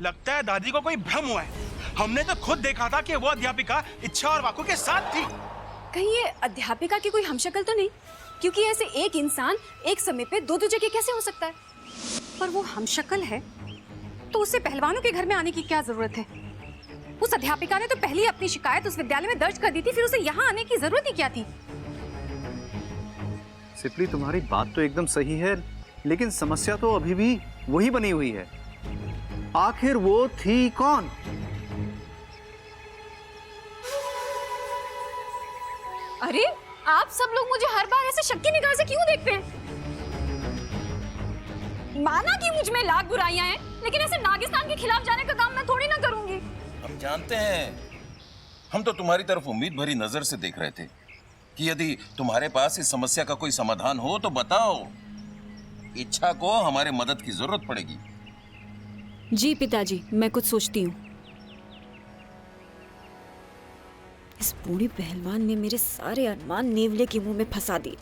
लगता है दादी को कोई भ्रम हुआ है। हमने तो खुद देखा था कि वो अध्यापिका इच्छा और वाकु के साथ थी। कहीं ये अध्यापिका की कोई हमशक्ल तो नहीं? क्योंकि ऐसे एक इंसान एक समय पे दो जगह कैसे हो सकता है? पर वो हमशक्ल है तो उसे पहलवानों के घर में आने की क्या जरूरत है? उस अध्यापिका ने तो पहले ही अपनी शिकायत उस विद्यालय में दर्ज कर दी थी, फिर उसे यहाँ आने की जरूरत ही क्या थी? सिपली, तुम्हारी बात तो एकदम सही है, लेकिन समस्या तो अभी भी वही बनी हुई है। आखिर वो थी कौन? अरे आप सब लोग मुझे हर बार ऐसे शक की निगाह से क्यों देखते हैं? माना कि मुझ में लाख बुराइयां हैं, लेकिन ऐसे नागिस्तान के खिलाफ जाने का काम मैं थोड़ी ना करूंगी। हम जानते हैं, हम तो तुम्हारी तरफ उम्मीद भरी नजर से देख रहे थे कि यदि तुम्हारे पास इस समस्या का कोई समाधान हो तो बताओ। इच्छा को हमारे मदद की जरूरत पड़ेगी। जी पिताजी, मैं कुछ सोचती हूँ। इस बूढ़ी पहलवान ने मेरे सारे अरमान नेवले के मुंह में फंसा दिए।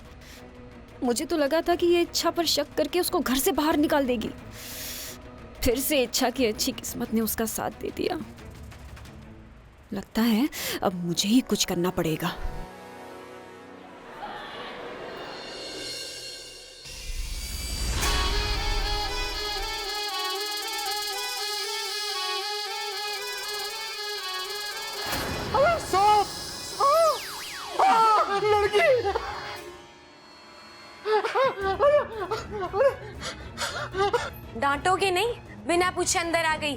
मुझे तो लगा था कि ये इच्छा पर शक करके उसको घर से बाहर निकाल देगी। फिर से इच्छा की अच्छी किस्मत ने उसका साथ दे दिया। लगता है अब मुझे ही कुछ करना पड़ेगा। डांटोगे नहीं? बिना पूछे अंदर आ गई।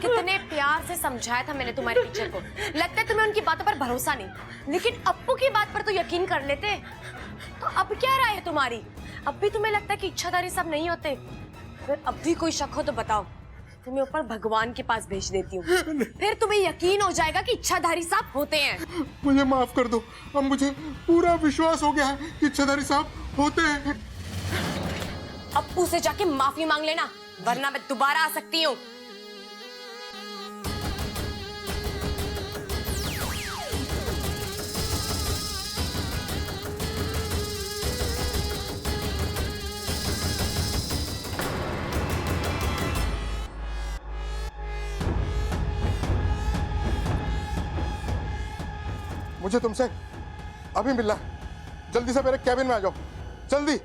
कितने प्यार से समझाया था मैंने तुम्हारे टीचर को। लगता है तुम्हें उनकी बातों पर भरोसा नहीं, लेकिन अप्पू की बात पर तो यकीन कर लेते। तो अब क्या राय है तुम्हारी? अब भी तुम्हें लगता है कि इच्छाधारी सब नहीं होते? अगर अब भी कोई शक हो तो बताओ, तुम्हें ऊपर भगवान के पास भेज देती हूँ। फिर तुम्हें यकीन हो जाएगा कि इच्छाधारी साहब होते हैं। मुझे माफ कर दो, अब मुझे पूरा विश्वास हो गया है कि इच्छाधारी साहब होते हैं। अप्पू से जाके माफी मांग लेना, वरना मैं दोबारा आ सकती हूँ। मुझे तुमसे अभी मिलना है। जल्दी से मेरे कैबिन में आ जाओ, जल्दी।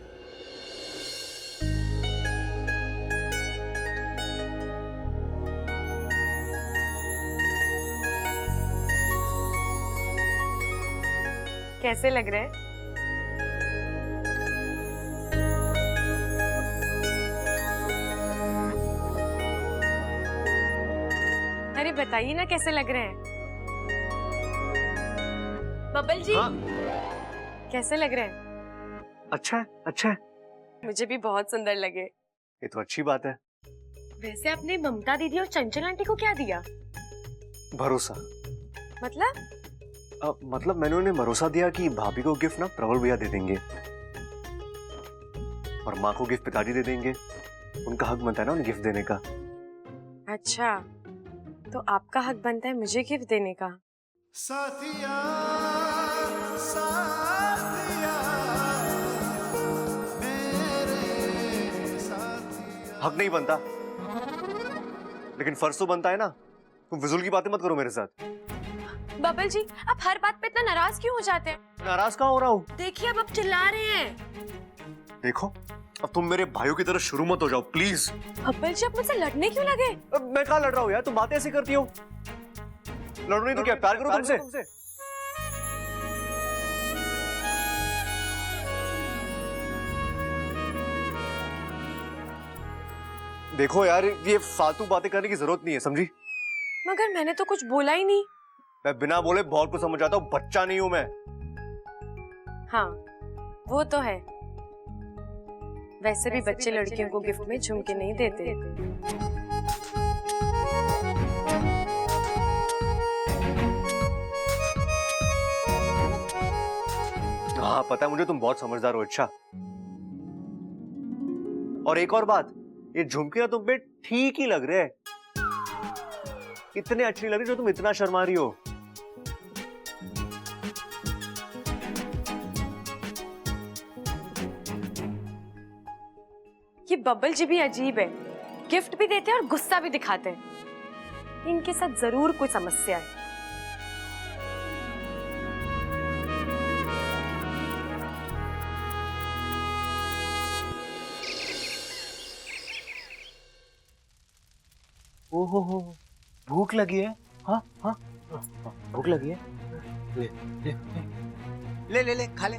कैसे लग रहे हैं? अरे बताइए ना कैसे लग रहे हैं? बबल जी, हाँ? कैसे लग रहे हैं? अच्छा है, अच्छा है। मुझे भी बहुत सुंदर लगे। ये तो अच्छी बात है। वैसे आपने ममता दीदी और चंचल आंटी को क्या दिया? भरोसा। मतलब? मतलब मैंने उन्हें भरोसा दिया कि भाभी को गिफ्ट ना प्रबल भैया दे देंगे और माँ को गिफ्ट पिताजी दे देंगे। उनका हक बनता है ना उन्हें गिफ्ट देने का। अच्छा, तो आपका हक बनता है मुझे गिफ्ट देने का। साथिया, साथिया, मेरे साथिया। हक नहीं बनता, लेकिन फर्ज तो बनता है ना। तुम फिजूल की बातें मत करो मेरे साथ। बबल जी, आप हर बात पे इतना नाराज क्यों हो जाते हैं? नाराज कहाँ हो रहा हूँ? देखिए अब आप चिल्ला रहे हैं। देखो, अब तुम मेरे भाइयों की तरह शुरू मत हो जाओ प्लीज। बबल जी, आप मुझसे लड़ने क्यों लगे? अब मैं कहाँ लड़ रहा हूँ यार, तुम बातें ऐसी करती हो। लड़ो नहीं तो क्या प्यार करो तुमसे? देखो यार, ये फालतू बातें करने की जरूरत नहीं है, समझी? मगर मैंने तो कुछ बोला ही नहीं। मैं बिना बोले बहुत कुछ समझ आता हूँ, बच्चा नहीं हूं मैं। हाँ, वो तो है। वैसे भी बच्चे लड़कियों को गिफ्ट में झुमके नहीं देते। हाँ पता है मुझे, तुम बहुत समझदार हो। अच्छा, और एक और बात, ये झुमके ना तुम पे ठीक ही लग रहे हैं। इतने अच्छे नहीं लग रहे जो तुम इतना शर्मा रही हो। ये बबल जी भी अजीब है। गिफ्ट भी देते हैं और गुस्सा भी दिखाते हैं। इनके साथ जरूर कोई समस्या है। ओहो हो, भूख लगी है। हाँ हाँ, भूख लगी है। ले ले ले ले ले, खा ले।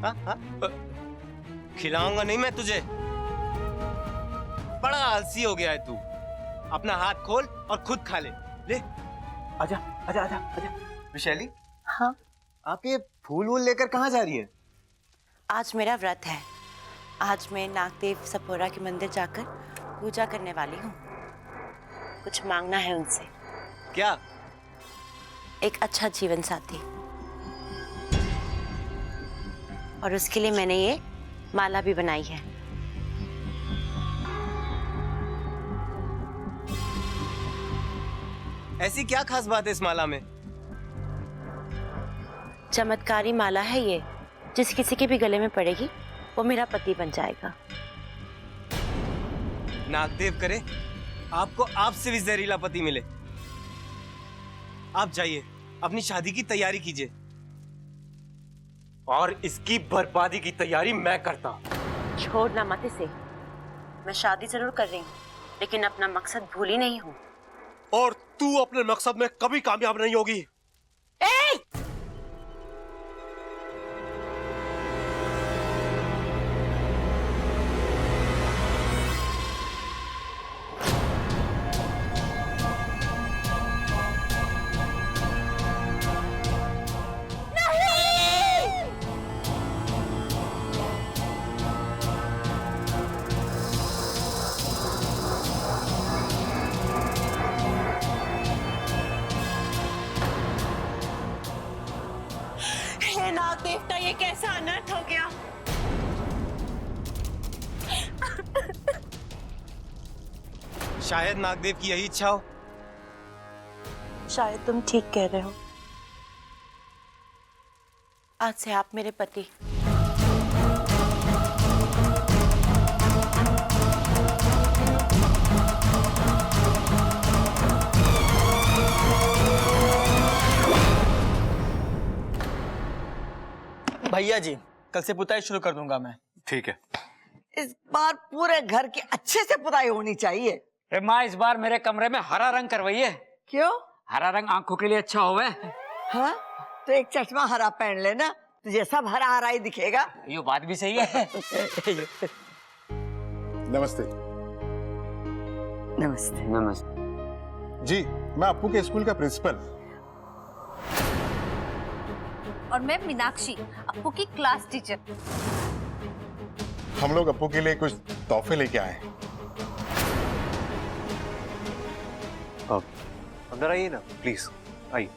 हाँ हाँ, खिलाऊंगा नहीं मैं तुझे। बड़ा आलसी हो गया है तू। अपना हाथ खोल और खुद खा ले। ले, आजा आजा आजा आजा। विशैली, हाँ, आप ये फूल वूल लेकर कहाँ जा रही है? आज मेरा व्रत है। आज मैं नागदेव सपोरा के मंदिर जाकर पूजा करने वाली हूँ। कुछ मांगना है उनसे। क्या? एक अच्छा जीवन साथी। और उसके लिए मैंने ये माला भी बनाई है। ऐसी क्या खास बात है इस माला में? चमत्कारी माला है ये। जिस किसी के भी गले में पड़ेगी वो मेरा पति बन जाएगा। नागदेव करे आपको आपसे भी जहरीला पति मिले। आप जाइए, अपनी शादी की तैयारी कीजिए और इसकी बर्बादी की तैयारी मैं करता हूं। छोड़ना मत इसे। मैं शादी जरूर कर रही हूँ लेकिन अपना मकसद भूली नहीं हूँ। और तू अपने मकसद में कभी कामयाब नहीं होगी। हे नाग देवता, ये कैसा अनर्थ हो गया। शायद नागदेव की यही इच्छा हो। शायद तुम ठीक कह रहे हो। आज से आप मेरे पति। भैया जी, कल से पुताई शुरू कर दूंगा मैं। ठीक है। इस बार पूरे घर की अच्छे से पुताई होनी चाहिए। माँ, इस बार मेरे कमरे में हरा रंग करवाइए। क्यों? हरा रंग आंखों के लिए अच्छा होवे। हाँ, तो एक चश्मा हरा पहन लेना, तुझे सब हरा हरा ही दिखेगा। ये बात भी सही है। नमस्ते। नमस्ते। नमस्ते जी, मैं अप्पू के स्कूल का प्रिंसिपल। और मैं मीनाक्षी, अप्पू की क्लास टीचर। हम लोग अप्पू के लिए कुछ तोहफे लेके आए हैं। अंदर आइए ना प्लीज, आइए।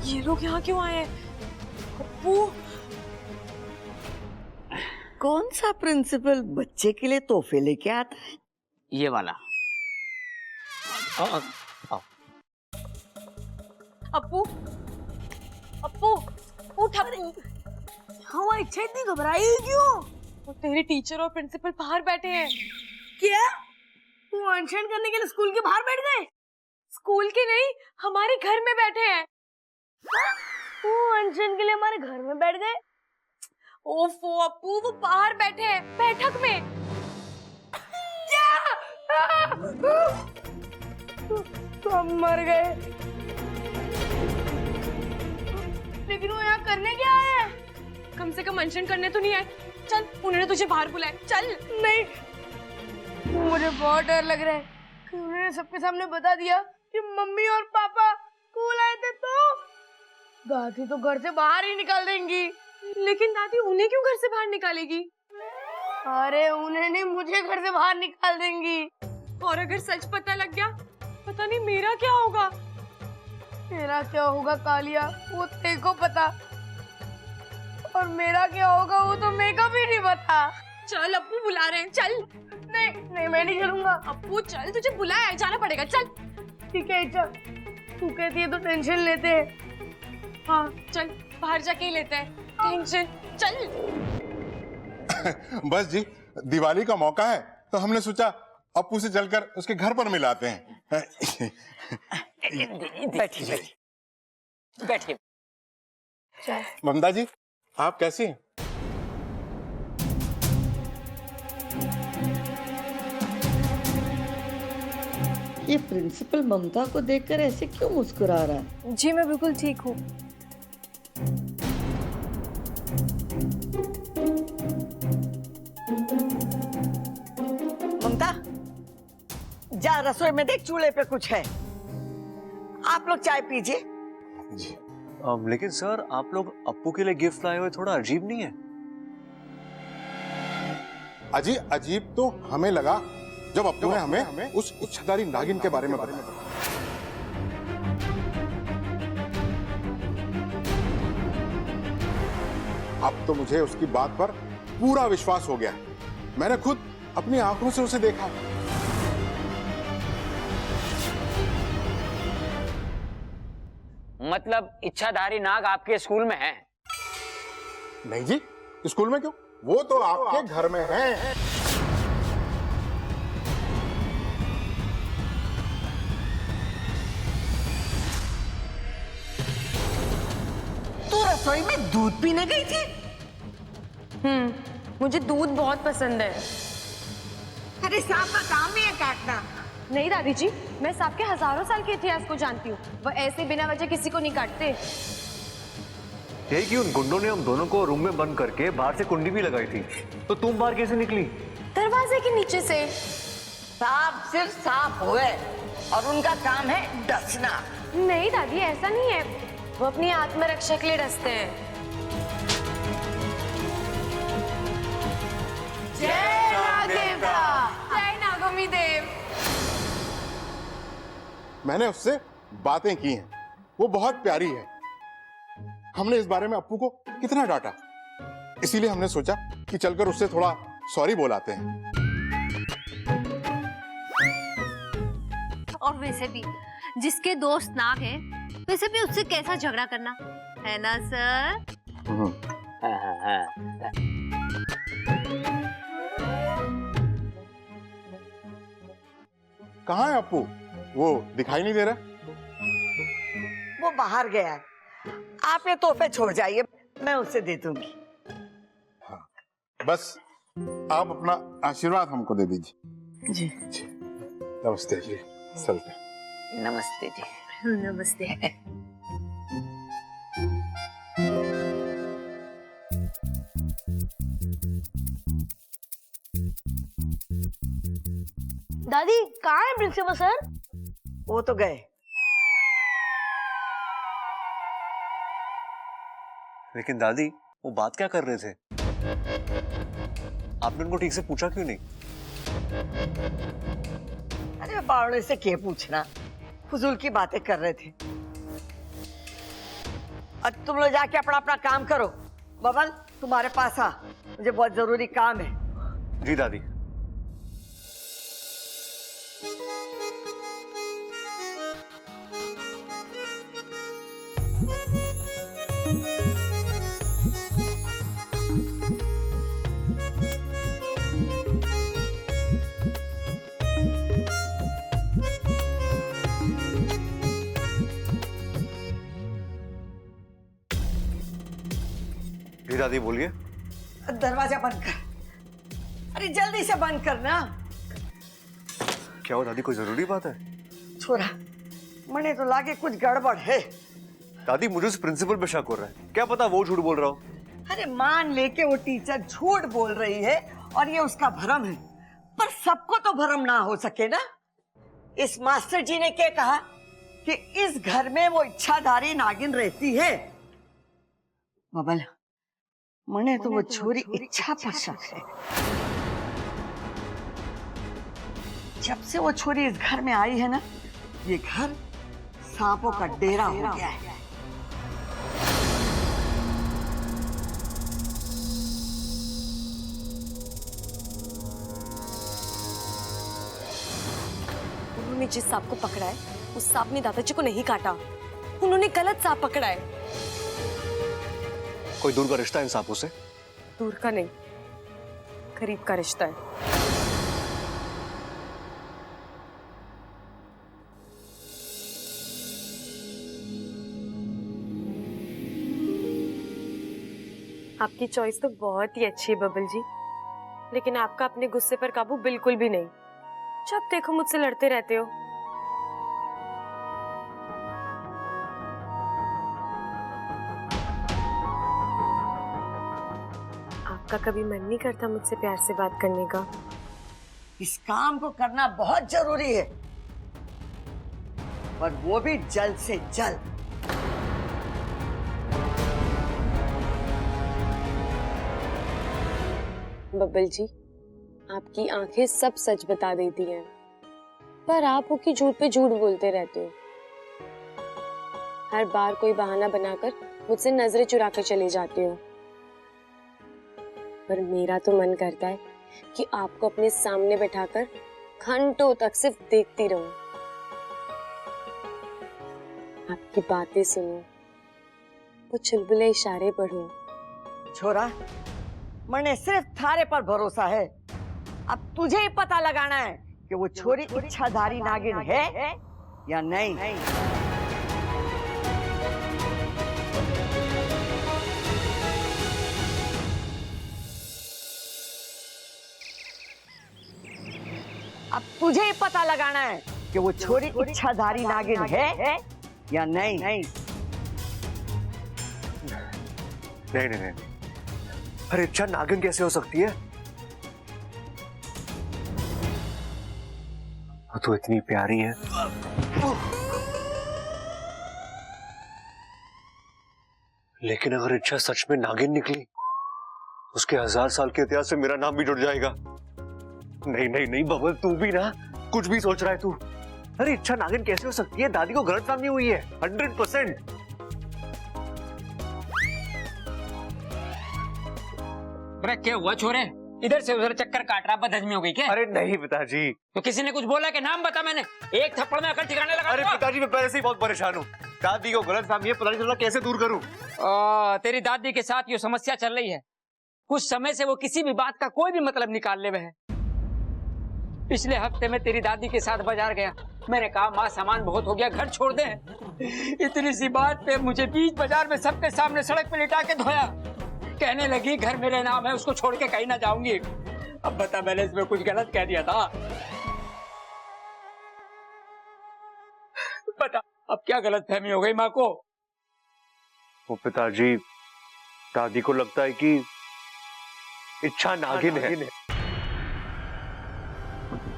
ये लोग यहाँ क्यों आए हैं? अप्पू, कौन सा प्रिंसिपल बच्चे के लिए तोहफे लेके आता है? ये वाला। अप्पू, अप्पू, उठ। हाँ, इच्छा इतनी घबराई है क्यों? और तेरे टीचर और प्रिंसिपल बाहर बैठे हैं। क्या? तू अनशन करने के लिए स्कूल के बाहर बैठ गए? स्कूल के नहीं, हमारे घर में बैठे हैं। तू अनशन के लिए हमारे घर में बैठ गए? ओफो अप्पू, वो बाहर बैठे हैं बैठक में। क्या? तो हम मर गए। लेकिन वो यहाँ करने क्या आए हैं? कम से कम अनशन करने तो नहीं आए। चल, उन्होंने तुझे बाहर बुलाया। चल। नहीं, मुझे बहुत डर लग रहा है कि उन्होंने सबके सामने बता दिया कि मम्मी और पापा स्कूल आए थे, तो दादी तो घर से बाहर ही निकाल देंगी। लेकिन दादी उन्हें क्यों घर से बाहर निकालेगी? अरे उन्हें नहीं, मुझे घर से बाहर निकाल देंगी। और अगर सच पता लग गया, पता नहीं मेरा क्या होगा। मेरा क्या होगा कालिया, वो तेरे को पता। और मेरा क्या होगा वो तो मेरे को भी नहीं पता। चल, अप्पू बुला रहे हैं, चल। नहीं नहीं, मैं नहीं चलूंगा। अप्पू चल, तुझे बुलाया है, जाना पड़ेगा, चल। ठीक है, चल। तू कहती है तो टेंशन लेते हैं। हाँ चल, बाहर जाके ही लेते हैं टेंशन। चल। बस जी, दिवाली का मौका है तो हमने सोचा अप्पू से चलकर उसके घर पर मिलाते हैं। बैठिए बैठिए। ममता जी, आप कैसी हैं? ये प्रिंसिपल ममता को देखकर ऐसे क्यों मुस्कुरा रहा है? जी मैं बिल्कुल ठीक हूँ। ममता, जा रसोई में देख, चूल्हे पे कुछ है। आप लोग चाय पीजिए। जी। लेकिन सर, आप लोग अप्पू के लिए गिफ्ट लाए हुए, थोड़ा अजीब नहीं है? अजीब तो हमें लगा जब अप्पू ने हमें उस इच्छाधारी नागिन के बारे में बताया। अब तो मुझे उसकी बात पर पूरा विश्वास हो गया। मैंने खुद अपनी आंखों से उसे देखा। मतलब इच्छाधारी नाग आपके स्कूल में है? नहीं जी, स्कूल में क्यों? वो तो आपके घर में है। तू रसोई में दूध पीने गई थी? मुझे दूध बहुत पसंद है। अरे सांप का काम ही है काटना। नहीं दादी जी, मैं सांप के हजारों साल के इतिहास को जानती हूँ। वो ऐसे बिना वजह किसी को नहीं काटते। यही कि उन गुंडों ने हम दोनों को रूम में बंद करके बाहर से कुंडी भी लगाई थी, तो तुम बाहर कैसे निकली? दरवाजे के नीचे से। सांप सिर्फ सांप हुए और उनका काम है डसना। नहीं दादी, ऐसा नहीं है। वो अपनी आत्मरक्षा के लिए डसते हैं। जय नागदेवता, जय नागोमी देव। मैंने उससे बातें की हैं, वो बहुत प्यारी है। हमने इस बारे में अप्पू को कितना डांटा, इसीलिए हमने सोचा कि चलकर उससे थोड़ा सॉरी बोलाते हैं। और वैसे भी जिसके दोस्त नाग है, वैसे भी उससे कैसा झगड़ा करना है ना सर? कहाँ है अप्पू? वो दिखाई नहीं दे रहा। वो बाहर गया है। आप ये तोहफे छोड़ जाइए, मैं उसे दे दूंगी। हाँ, बस आप अपना आशीर्वाद हमको दे दीजिए। जी। नमस्ते जी, चलते। नमस्ते जी। नमस्ते। दादी, कहाँ है प्रिंसिपल सर? वो तो गए। लेकिन दादी, वो बात क्या कर रहे थे? आपने उनको ठीक से पूछा क्यों नहीं? अरे बावड़े से क्या पूछना, फुजूल की बातें कर रहे थे। अब तुम लोग जाके अपना अपना काम करो। बबल, तुम्हारे पास आ, मुझे बहुत जरूरी काम है। जी दादी। दादी बोलिए। दरवाजा बंद कर। अरे जल्दी से बंद करना। क्या हो दादी, कोई जरूरी बात है? छोरा, मने तो लागे कुछ गड़बड़ है। दादी, मुझे उस प्रिंसिपल पे शक हो रहा है। क्या पता वो झूठ बोल रहा हो। अरे मान लेके वो टीचर झूठ बोल रही है और ये उसका भरम है, पर सबको तो भरम ना हो सके ना। इस मास्टर जी ने क्या कहा कि इस घर में वो इच्छाधारी नागिन रहती है। बबल, मने तो वो छोरी इच्छा पर शक है। जब से वो छोरी इस घर में आई है ना, ये घर सांपों का डेरा हो गया है। उन्होंने जिस सांप को पकड़ा है, उस सांप ने दादाजी को नहीं काटा। उन्होंने गलत सांप पकड़ा है। कोई दूर का रिश्ता इन सांपों से? दूर का नहीं, करीब का रिश्ता है। आपकी चॉइस तो बहुत ही अच्छी है बबल जी, लेकिन आपका अपने गुस्से पर काबू बिल्कुल भी नहीं। जब देखो मुझसे लड़ते रहते हो। आपका कभी मन नहीं करता मुझसे प्यार से बात करने का? इस काम को करना बहुत जरूरी है, और वो भी जल्द से जल्द। बब्बल जी, आपकी आंखें सब सच बता देती हैं, पर आप उसकी झूठ पे झूठ बोलते रहते हो। हर बार कोई बहाना बनाकर मुझसे नजरें चुरा कर चले जाते हो। पर मेरा तो मन करता है कि आपको अपने सामने बैठाकर घंटों तक सिर्फ देखती रहूं, आपकी बातें सुनूं, वो चुलबुले इशारे पढ़ूं। छोरा, मैंने सिर्फ थारे पर भरोसा है। अब तुझे ही पता लगाना है कि वो छोरी इच्छाधारी नागिन है या नहीं। अब तुझे ही पता लगाना है कि वो छोरी इच्छाधारी नागिन है या नहीं। नहीं नहीं नहीं, अरे इच्छा नागिन कैसे हो सकती है? वो तो इतनी प्यारी है। लेकिन अगर इच्छा सच में नागिन निकली, उसके 1000 साल के इतिहास से मेरा नाम भी जुड़ जाएगा। नहीं नहीं नहीं बबल, तू भी ना कुछ भी सोच रहा है तू। अरे इच्छा नागिन कैसे हो सकती है? दादी को गलतफहमी हुई है 100%। अरे क्या हुआ छोरे? इधर से उधर चक्कर काट रहा, बदहजमी हो गई क्या? अरे नहीं पिताजी। तो किसी ने कुछ बोला कि नाम बता? मैंने एक थप्पड़ में अकल ठिकाने लगा। अरे पिताजी, मैं पहले से ही बहुत परेशान हूँ। दादी को गलतफहमी है, पता नहीं चला कैसे दूर करूँ। तेरी दादी के साथ ये समस्या चल रही है। कुछ समय से वो किसी भी बात का कोई भी मतलब निकालने में है। पिछले हफ्ते में तेरी दादी के साथ बाजार गया, मैंने कहा माँ सामान बहुत हो गया, घर छोड़ दे। इतनी सी बात पे मुझे बीच बाजार में सबके सामने सड़क पे लिटा के धोया। कहने लगी घर मेरे नाम है, उसको छोड़ के कहीं ना जाऊंगी। अब बता, मैंने इसमें कुछ गलत कह दिया था? बता, अब क्या गलत फहमी हो गई माँ को? वो पिताजी, दादी को लगता है कि इच्छा नागिन है।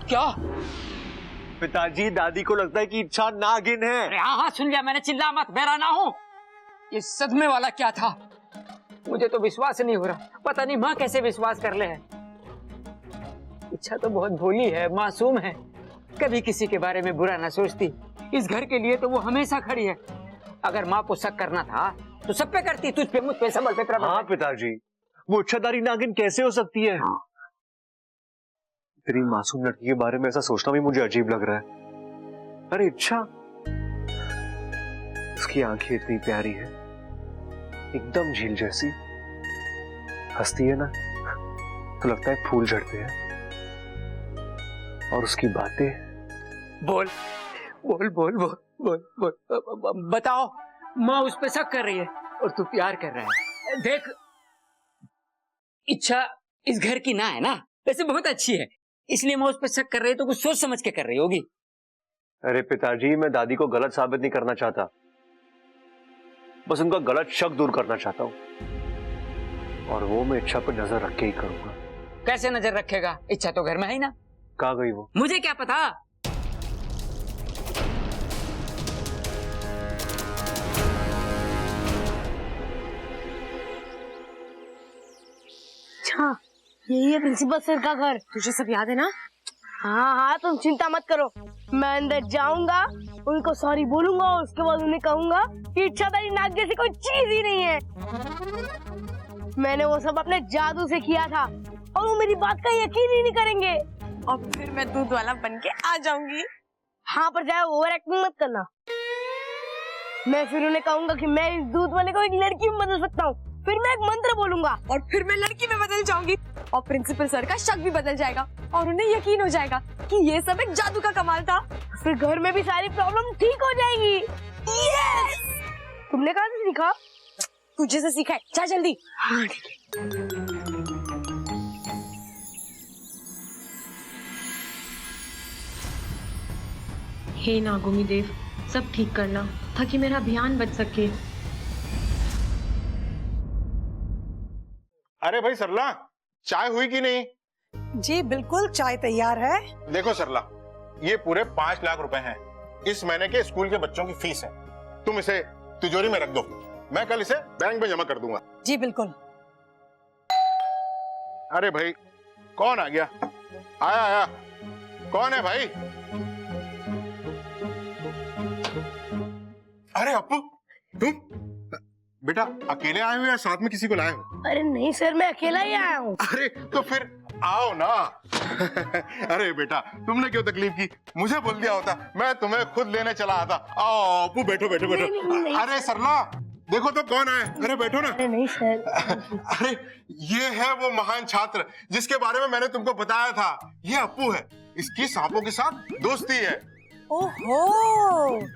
क्या? पिताजी, दादी को लगता है कि इच्छा नागिन है। अरे हाँ हाँ सुन लिया मैंने, चिल्ला मत, बहरा ना हो। ये सदमे वाला क्या था? मुझे तो विश्वास नहीं हो रहा। पता नहीं माँ कैसे विश्वास कर ले है। इच्छा तो बहुत भोली है, मासूम है, कभी किसी के बारे में बुरा ना सोचती। इस घर के लिए तो वो हमेशा खड़ी है। अगर माँ को शक करना था तो सब पे करती, तुझ पे, मुझ पे, संभल पे। हाँ पिताजी, वो इच्छाधारी नागिन कैसे हो सकती है? तेरी मासूम लड़की के बारे में ऐसा सोचना भी मुझे अजीब लग रहा है। अरे इच्छा, उसकी आंखें इतनी प्यारी है, एकदम झील जैसी, हंसती है ना तो लगता है फूल झड़ते हैं। और उसकी बातें, बोल बोल बोल बोल बोल बोल, बताओ। माँ उस पे शक कर रही है और तू प्यार कर रहा है। देख, इच्छा इस घर की ना है ना, वैसे बहुत अच्छी है, इसलिए मैं उस पर शक कर रही है तो कुछ सोच समझ के कर रही होगी। अरे पिताजी, मैं दादी को गलत साबित नहीं करना चाहता, बस उनका गलत शक दूर करना चाहता हूँ। और वो मैं इच्छा पर नजर रख के ही करूंगा। कैसे नजर रखेगा? इच्छा तो घर में है ही ना। कहाँ गई वो? मुझे क्या पता। अच्छा, यही है प्रिंसिपल सर का घर। तुझे सब याद है ना? हाँ हाँ, तुम चिंता मत करो, मैं अंदर जाऊंगा, उनको सॉरी बोलूंगा और उसके बाद उन्हें कहूंगा कि इच्छाधारी नाग जैसी कोई चीज ही नहीं है। मैंने वो सब अपने जादू से किया था और वो मेरी बात का यकीन ही नहीं करेंगे। और फिर मैं दूध वाला बन के आ जाऊंगी। हाँ, पर जाए ओवर एक्टिंग मत करना। मैं फिर उन्हें कहूंगा कि मैं इस दूध वाले को एक लड़की में बदल सकता हूँ फिर मैं एक मंत्र बोलूंगा और फिर मैं लड़की में बदल जाऊंगी और प्रिंसिपल सर का शक भी बदल जाएगा और उन्हें यकीन हो जाएगा कि ये सब एक जादू का कमाल था। फिर घर में भी सारी प्रॉब्लम ठीक हो जाएगी। यस! तुमने कहाँ से सीखा? तुझे से सीखा है, जा जल्दी। हाँ ठीक है। हे नागोमी देव, सब ठीक करना ताकि मेरा ध्यान बच सके। अरे भाई सरला, चाय हुई कि नहीं? जी बिल्कुल, चाय तैयार है। देखो सरला, ये पूरे 5 लाख रुपए हैं। इस महीने के स्कूल के बच्चों की फीस है। तुम इसे तिजोरी में रख दो, मैं कल इसे बैंक में जमा कर दूंगा। जी बिल्कुल। अरे भाई, कौन आ गया? आया आया, कौन है भाई? अरे अप्पू, तुम बेटा अकेले आए हो या साथ में किसी को लाए हो? अरे नहीं सर, मैं अकेला ही आया हूँ। अरे तो फिर आओ ना। अरे बेटा, तुमने क्यों तकलीफ की? मुझे बोल दिया होता, मैं तुम्हें खुद लेने चला आता। आओ अप्पू, बैठो बैठो बैठो। नहीं। अरे सरला, देखो तो कौन आए। अरे बैठो ना। अरे नहीं सर। अरे ये है वो महान छात्र जिसके बारे में मैंने तुमको बताया था। ये अप्पू है, इसकी सांपों के साथ दोस्ती है। ओहो,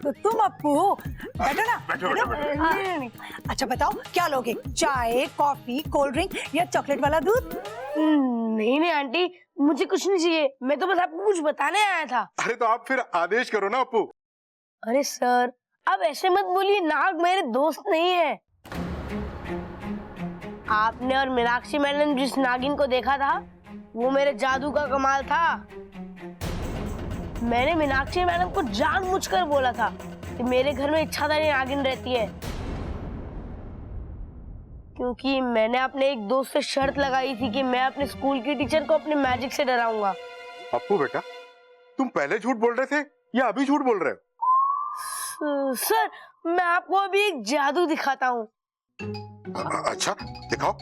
तो तुम अप्पू हो। बैठो ना। बैठो बैठो बैठो। अच्छा बताओ, क्या लोगे? चाय, कॉफी, कोल्ड ड्रिंक या चॉकलेट वाला दूध? नहीं नहीं आंटी, मुझे कुछ नहीं चाहिए। मैं तो बस आपको कुछ बताने आया था। अरे तो आप फिर आदेश करो ना अप्पू। अरे सर, अब ऐसे मत बोलिए, नाग मेरे दोस्त नहीं है। आपने और मीनाक्षी मैडम जिस नागिन को देखा था, वो मेरे जादू का कमाल था। मैंने मीनाक्षी मैडम को जानबूझकर बोला था कि मेरे घर में इच्छाधारी नागिन रहती है, क्योंकि मैंने अपने एक दोस्त से शर्त लगाई थी कि मैं अपने स्कूल की टीचर को अपने मैजिक से डराऊंगा। अप्पू बेटा, तुम पहले झूठ बोल रहे थे या अभी झूठ बोल रहे हो? सर, मैं आपको अभी एक जादू दिखाता हूँ। अच्छा, दिखाओ।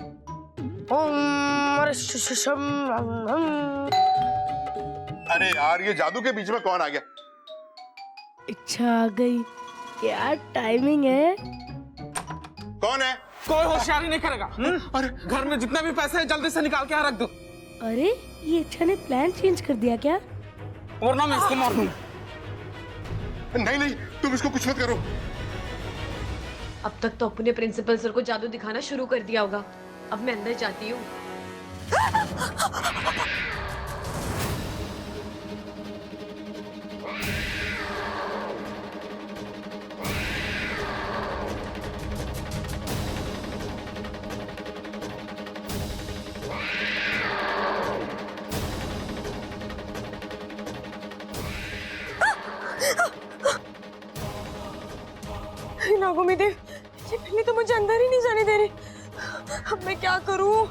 अरे यार, ये जादू के बीच में कौन आ गया? इच्छा आ गई। क्या टाइमिंग है? कौन है? कोई होशियारी नहीं करेगा। अरे घर में जितने भी पैसे हैं जल्दी से निकाल के यहाँ रख दो। अरे ये इच्छा ने प्लान चेंज कर दिया क्या? वरना मैं इसको मार दूंगा। नहीं नहीं, तुम इसको कुछ मत करो। अब तक तो अप्पू ने प्रिंसिपल सर को जादू दिखाना शुरू कर दिया होगा। अब मैं अंदर जाती हूँ। नागोमी देव, ये बिल्ली तो मुझे अंदर ही नहीं जाने दे रही। अब मैं क्या करूं?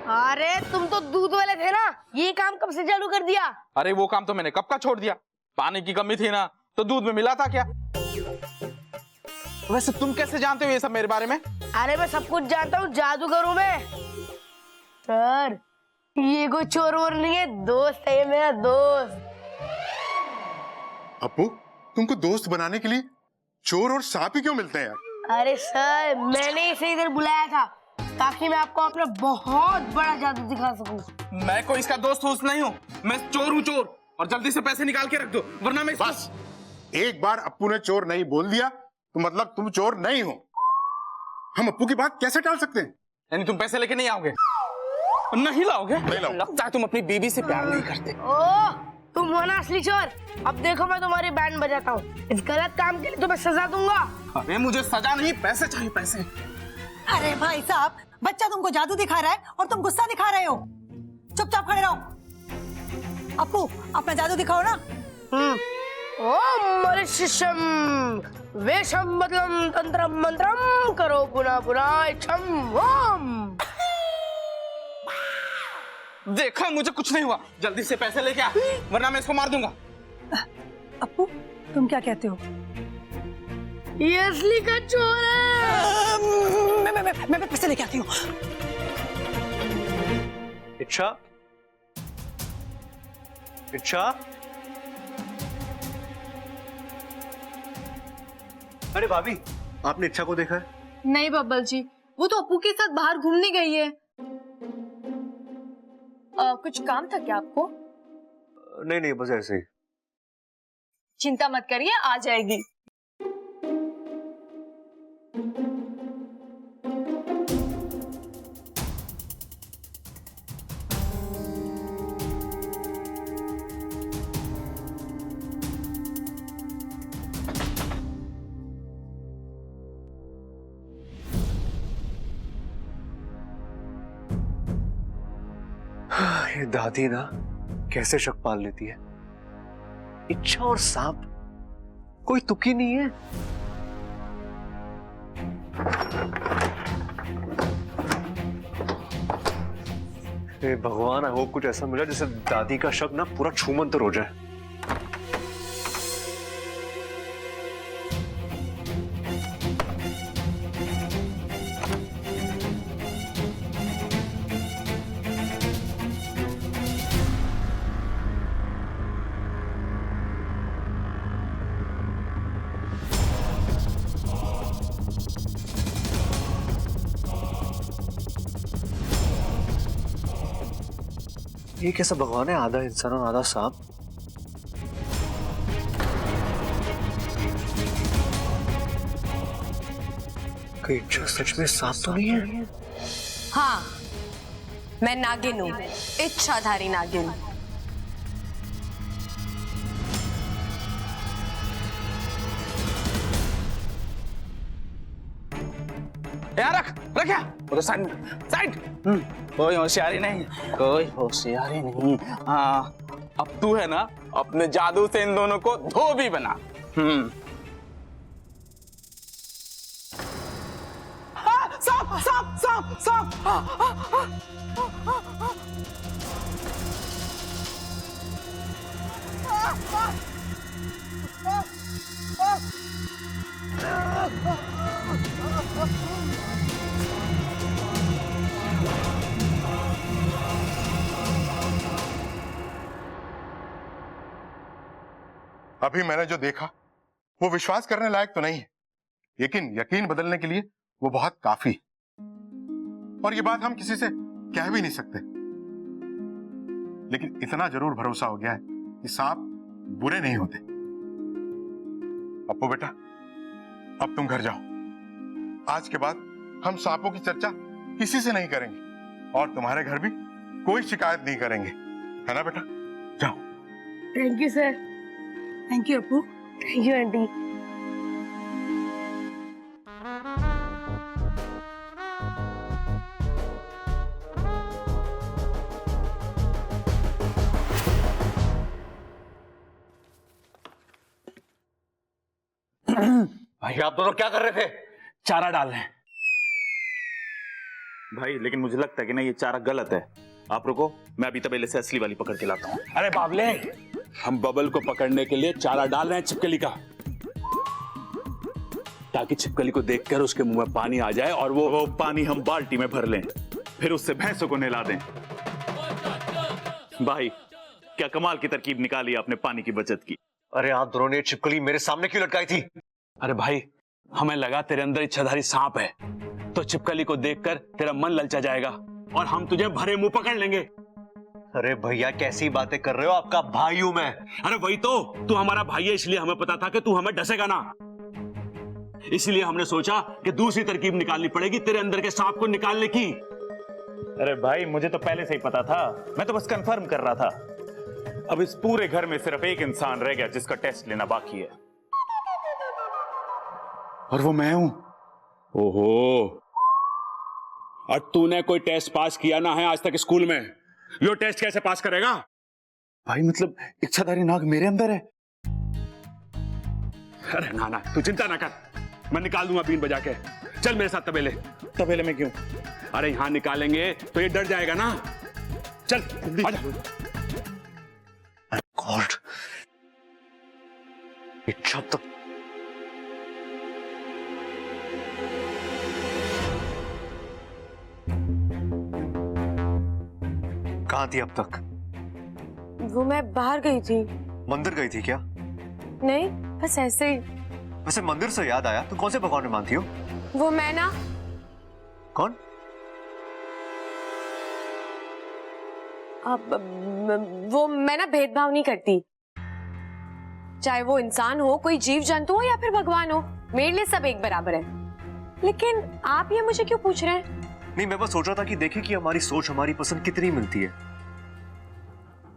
अरे तुम तो दूध वाले थे ना, ये काम कब से चालू कर दिया? अरे वो काम तो मैंने कब का छोड़ दिया। पानी की कमी थी ना, तो दूध में मिला था क्या? वैसे तुम कैसे जानते हो ये सब मेरे बारे में? अरे मैं सब कुछ जानता हूँ, जादूगर हूँ मैं। सर, ये कोई चोर वोर नहीं है, दोस्त है ये मेरा दोस्त। अप्पू, तुमको दोस्त बनाने के लिए चोर और सांप ही क्यों मिलते हैं यार? अरे सर, मैंने इसे इधर बुलाया था ताकि मैं आपको अपना बहुत बड़ा जादू दिखा सकूं। मैं कोई इसका दोस्त वोस्त नहीं हूँ, मैं चोर हूँ चोर। और जल्दी से पैसे निकाल के रख दो, वरना मैं बस एक बार अप्पू ने चोर नहीं बोल दिया तो मतलब तुम चोर नहीं हो। हम अप्पू की बात कैसे टाल सकते हैं? यानी तुम पैसे लेके नहीं आओगे? नहीं लाओगे? नहीं लाऊंगा। लगता है तुम अपनी बीवी से प्यार नहीं करते। ओह, तुम हो ना असली चोर। अब देखो मैं तुम्हारी बैंड बजाता हूँ। इस गलत काम के लिए तुम्हें सजा दूंगा। अरे मुझे सजा नहीं, पैसे चाहिए, पैसे। अरे भाई साहब, बच्चा तुमको जादू दिखा रहा है और तुम गुस्सा दिखा रहे हो। चुपचाप खड़े रहो। अप्पू, अपना जादू दिखाओ ना। ओम मरिशिशम वेशम बदलम तंत्रम मंत्रम करो पुनः पुनः इच्छम ओम। देखा, मुझे कुछ नहीं हुआ। जल्दी से पैसे लेके आ, वरना मैं इसको मार दूंगा। अप्पू, तुम क्या कहते हो? ये असली का चोर है। मैं पैसे लेके आती हूँ। इच्छा, अरे भाभी, आपने इच्छा को देखा है? नहीं बब्बल जी, वो तो अप्पू के साथ बाहर घूमने गई है। कुछ काम था क्या आपको? नहीं नहीं, बस ऐसे ही। चिंता मत करिए, आ जाएगी। ये दादी ना कैसे शक पाल लेती है। इच्छा और सांप कोई तुकी नहीं है। हे भगवान, आई होप कुछ ऐसा मिला जिससे दादी का शक ना पूरा छूमंतर हो जाए। ये कैसा भगवान है, आधा इंसान और आधा सांप? कहीं इच्छा सच में सांप तो नहीं है? हाँ, मैं नागिन हूँ, इच्छाधारी नागिन। यार रख वो तो साइड। कोई होशियारी नहीं, कोई होशियारी नहीं। हाँ, अब तू है ना अपने जादू से इन दोनों को धोबी बना। सांप सांप सांप सांप। अभी मैंने जो देखा वो विश्वास करने लायक तो नहीं है, लेकिन यकीन बदलने के लिए वो बहुत काफी। और ये बात हम किसी से कह भी नहीं सकते, लेकिन इतना जरूर भरोसा हो गया है कि सांप बुरे नहीं होते। अप्पू बेटा, अब तुम घर जाओ। आज के बाद हम सांपों की चर्चा किसी से नहीं करेंगे और तुम्हारे घर भी कोई शिकायत नहीं करेंगे, है ना बेटा? जाओ। Thank you sir. Thank you Appu. Thank you aunty. भाई आप दोनों क्या कर रहे थे? चारा डाल रहे हैं भाई, लेकिन मुझे लगता है कि ना ये चारा गलत है। आप रुको, मैं अभी तबेले से असली वाली पकड़ के लाता हूँ। अरे बाबले, हम बबल को पकड़ने के लिए चारा डाल रहे हैं छिपकली का, ताकि छिपकली को देखकर उसके मुंह में पानी आ जाए और वो पानी हम बाल्टी में भर लें, फिर उससे भैंसों को नहला दें। भाई क्या कमाल की तरकीब निकाली आपने पानी की बचत की। अरे आप दोनों ने छिपकली मेरे सामने क्यों लटकाई थी? अरे भाई, हमें लगा तेरे अंदर इच्छाधारी सांप है, तो छिपकली को देखकर तेरा मन ललचा जाएगा और हम तुझे भरे मुंह पकड़ लेंगे। अरे भैया कैसी बातें कर रहे हो, आपका भाई हूं मैं। अरे वही तो, तू हमारा भाई है, इसलिए हमें पता था कि तू हमें डसेगा ना, इसलिए हमने सोचा कि दूसरी तरकीब निकालनी पड़ेगी तेरे अंदर के सांप को निकालने की। अरे भाई, मुझे तो पहले से ही पता था, मैं तो बस कंफर्म कर रहा था। अब इस पूरे घर में सिर्फ एक इंसान रह गया जिसका टेस्ट लेना बाकी है, और वो मैं हूं। ओहो, और तूने कोई टेस्ट पास किया ना है आज तक स्कूल में, यो टेस्ट कैसे पास करेगा? भाई मतलब इच्छाधारी नाग मेरे अंदर है? अरे ना ना, तू चिंता ना कर, मैं निकाल दूंगा बीन बजा के। चल मेरे साथ तबेले। तबेले में क्यों? अरे यहां निकालेंगे तो ये डर जाएगा ना। चल आजा। गॉड, इच्छा तो कहां थी अब तक? वो मैं बाहर गई थी। मंदिर गई थी क्या? नहीं, बस ऐसे ही। वैसे मंदिर से याद आया, तुम कौन से भगवान में मानती हो? वो मैं ना, कौन? वो मैं ना भेदभाव नहीं करती, चाहे वो इंसान हो, कोई जीव जंतु हो या फिर भगवान हो, मेरे लिए सब एक बराबर है। लेकिन आप ये मुझे क्यों पूछ रहे हैं? नहीं, मैं बस सोच रहा था कि देखें कि हमारी सोच, हमारी पसंद कितनी मिलती है।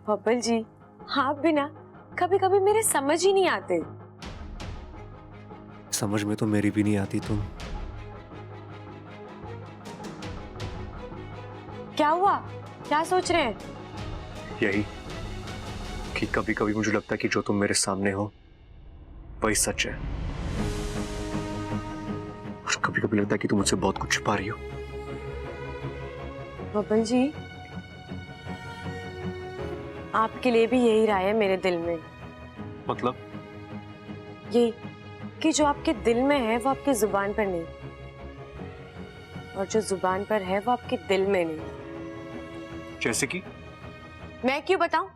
बब्बल जी, आप भी ना कभी कभी मेरे समझ ही नहीं आते। समझ में तो मेरी भी नहीं आती तुम। क्या हुआ? क्या सोच रहे हैं? यही कि कभी कभी मुझे लगता है कि जो तुम मेरे सामने हो वही सच है, और कभी कभी लगता है कि तुम मुझसे बहुत कुछ छुपा रही हो। बब्बल जी, आपके लिए भी यही राय है मेरे दिल में। मतलब? ये कि जो आपके दिल में है वो आपकी जुबान पर नहीं, और जो जुबान पर है वो आपके दिल में नहीं। जैसे कि? मैं क्यों बताऊं?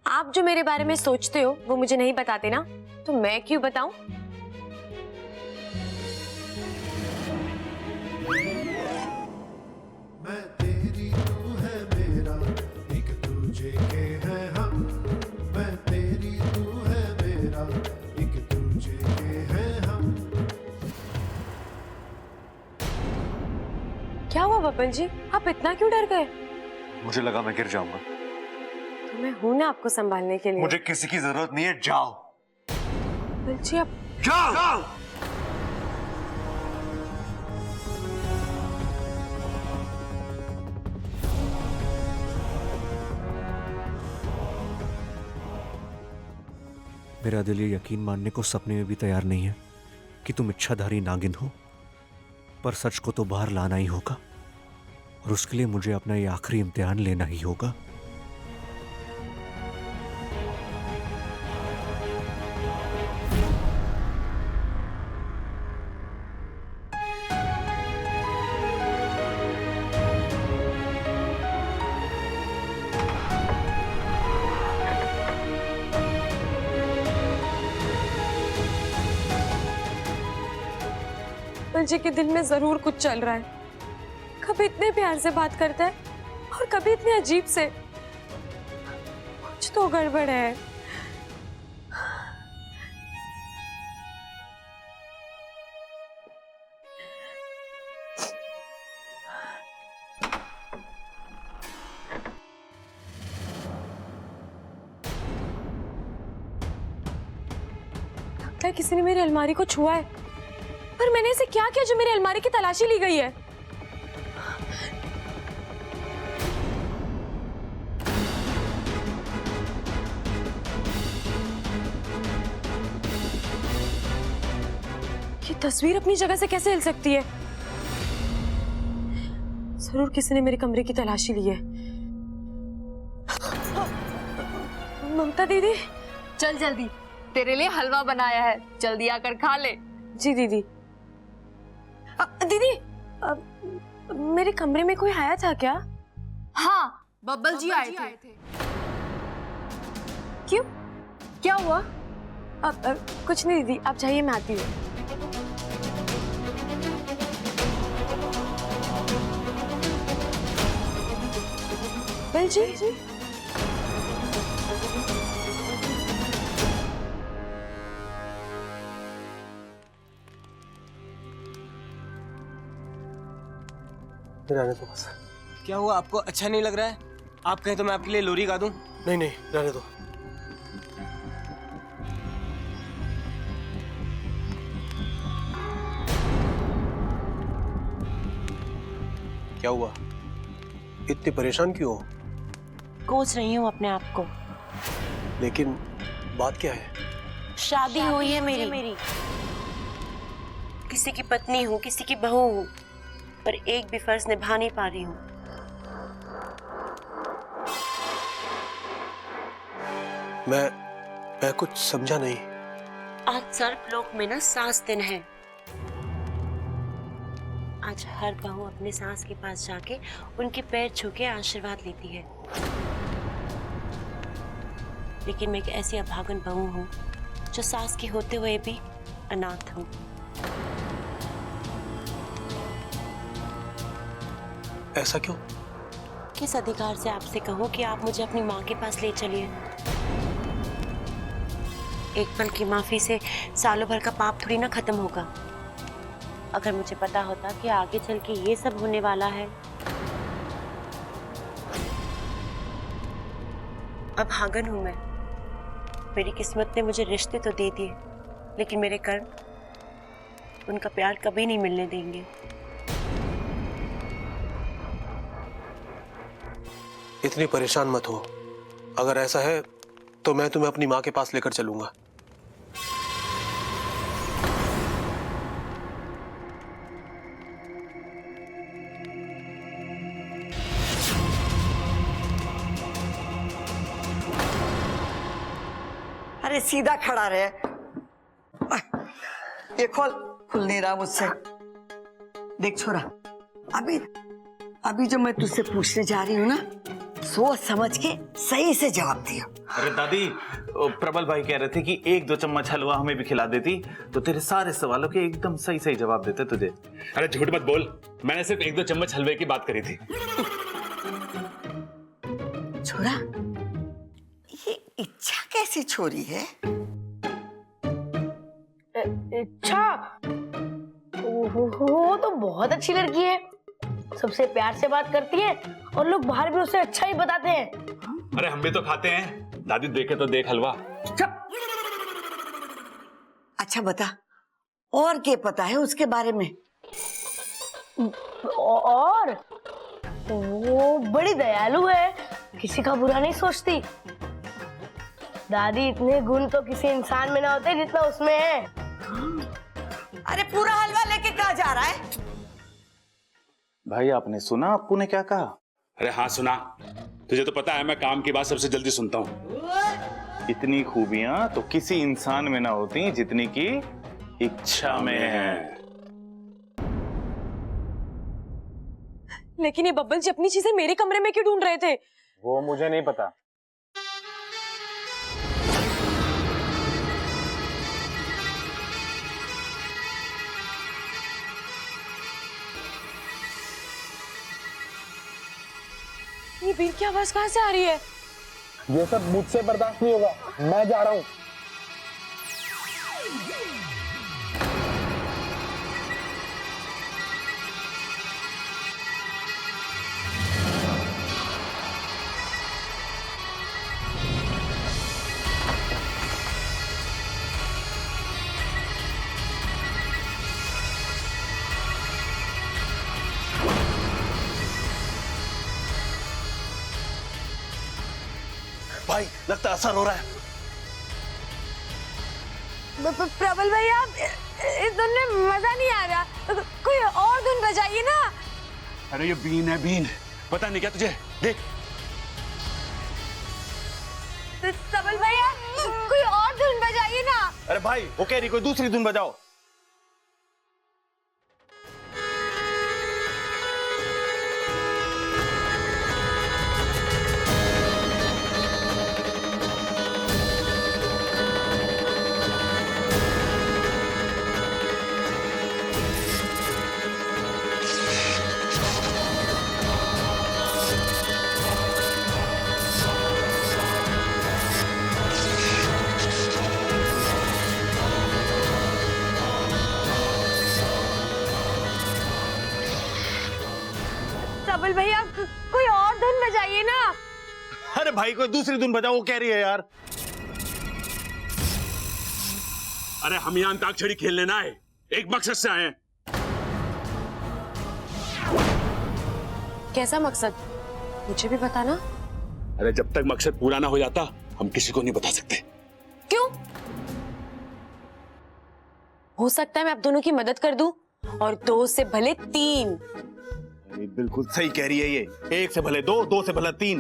आप जो मेरे बारे में सोचते हो वो मुझे नहीं बताते ना, तो मैं क्यों बताऊं? मैं तेरी, तू है मेरा, एक दूजे के हैं हम। मैं तेरी, तू है मेरा, एक दूजे के हैं हम। क्या हुआ बब्बल जी, आप इतना क्यों डर गए? मुझे लगा मैं गिर जाऊंगा। तो मैं हूं ना आपको संभालने के लिए। मुझे किसी की जरूरत नहीं है, जाओ। बब्बल जी, आप जाओ। मेरा दिल ये यकीन मानने को सपने में भी तैयार नहीं है कि तुम इच्छाधारी नागिन हो, पर सच को तो बाहर लाना ही होगा, और उसके लिए मुझे अपना ये आखिरी इम्तिहान लेना ही होगा। बब्बल जी के दिल में जरूर कुछ चल रहा है। कभी इतने प्यार से बात करता है और कभी इतने अजीब से। कुछ तो गड़बड़ है। लगता है किसी ने मेरी अलमारी को छुआ है, पर मैंने इसे क्या किया जो मेरी अलमारी की तलाशी ली गई है? ये तस्वीर अपनी जगह से कैसे हिल सकती है? जरूर किसी ने मेरे कमरे की तलाशी ली है। ममता दीदी, चल जल्दी, तेरे लिए हलवा बनाया है, जल्दी आकर खा ले। जी दीदी। दीदी, मेरे कमरे में कोई आया था क्या? हाँ, बब्बल जी आए थे। क्यों? क्या हुआ? कुछ नहीं दीदी, आप जाइए, मैं आती हूँ। बब्बल जी, रहने दो बस। क्या हुआ, आपको अच्छा नहीं लग रहा है? आप कहें तो मैं आपके लिए लोरी गा दूं? नहीं नहीं, रहने दो। क्या हुआ, इतनी परेशान क्यों हो? कोस रही हूँ अपने आप को। लेकिन बात क्या है? शादी हुई है मेरी। किसी की पत्नी हूँ, किसी की बहू हूँ, पर एक भी फर्ज निभा नहीं पा रही हूँ। मैं कुछ समझा नहीं। आज सर्पलोक में ना सास दिन है। आज हर बहू अपने सास के पास जाके उनके पैर छू के आशीर्वाद लेती है। लेकिन मैं एक ऐसी अभागन बहू हूँ जो सास की होते हुए भी अनाथ हूँ। ऐसा क्यों? किस अधिकार से आपसे कहूँ कि आप मुझे अपनी माँ के पास ले चलिए? एक पल की माफी से सालों भर का पाप थोड़ी ना खत्म होगा। अगर मुझे पता होता कि आगे चल के ये सब होने वाला है। अभागन हूं मैं। मेरी किस्मत ने मुझे रिश्ते तो दे दिए, लेकिन मेरे कर्म उनका प्यार कभी नहीं मिलने देंगे। इतनी परेशान मत हो। अगर ऐसा है तो मैं तुम्हें अपनी माँ के पास लेकर चलूंगा। अरे सीधा खड़ा रहे। ये खुल नहीं रहा मुझसे। देख छोरा, अभी जो मैं तुझसे पूछने जा रही हूँ ना, सोच समझ के सही से जवाब दिया। अरे दादी, प्रबल भाई कह रहे थे कि 1-2 चम्मच हलवा हमें भी खिला देती तो तेरे सारे सवालों के एकदम सही सही जवाब देते तुझे। अरे झूठ मत बोल, मैंने सिर्फ 1-2 चम्मच हलवे की बात करी थी। छोरा, ये इच्छा कैसी छोरी है? इच्छा? वो तो बहुत अच्छी लड़की है, सबसे प्यार से बात करती है और लोग बाहर भी उसे अच्छा ही बताते हैं। अरे हम भी तो खाते हैं, दादी देखे तो देख हलवा। अच्छा बता, और क्या पता है उसके बारे में? और वो बड़ी दयालु है, किसी का बुरा नहीं सोचती। दादी, इतने गुण तो किसी इंसान में ना होते जितना उसमें है। अरे पूरा हलवा लेके कहाँ जा रहा है? भाई आपने सुना अप्पू ने क्या कहा? अरे हाँ सुना। तुझे तो पता है मैं काम की बात सबसे जल्दी सुनता हूँ। इतनी खूबियां तो किसी इंसान में ना होती जितनी की इच्छा में है। लेकिन ये बब्बल जी अपनी चीजें मेरे कमरे में क्यों ढूंढ रहे थे? वो मुझे नहीं पता। ये बीर की आवाज कहाँ से आ रही है? ये सब मुझसे बर्दाश्त नहीं होगा, मैं जा रहा हूँ। भाई लगता असर हो रहा है। प्रबल भैया, इस धुन में मजा नहीं आ रहा, कोई और धुन बजाइए ना। अरे ये बीन है, बीन। पता नहीं क्या तुझे? देख। प्रबल भैया, कोई और धुन बजाइए ना। अरे भाई वो कह रही कोई दूसरी धुन बजाओ। प्रबल भैया, कोई और धुन बजाइए ना। अरे भाई कोई दूसरी धुन बजाओ, वो कह रही है यार। अरे हम यहाँ अंताक्षरी खेलने ना आए, एक मकसद से आए हैं। कैसा मकसद? मुझे भी बताना। अरे जब तक मकसद पूरा ना हो जाता हम किसी को नहीं बता सकते। क्यों? हो सकता है मैं आप दोनों की मदद कर दूं, और 2 से भले 3। बिल्कुल सही कह रही है ये। 1 से भले 2, 2 से भले 3।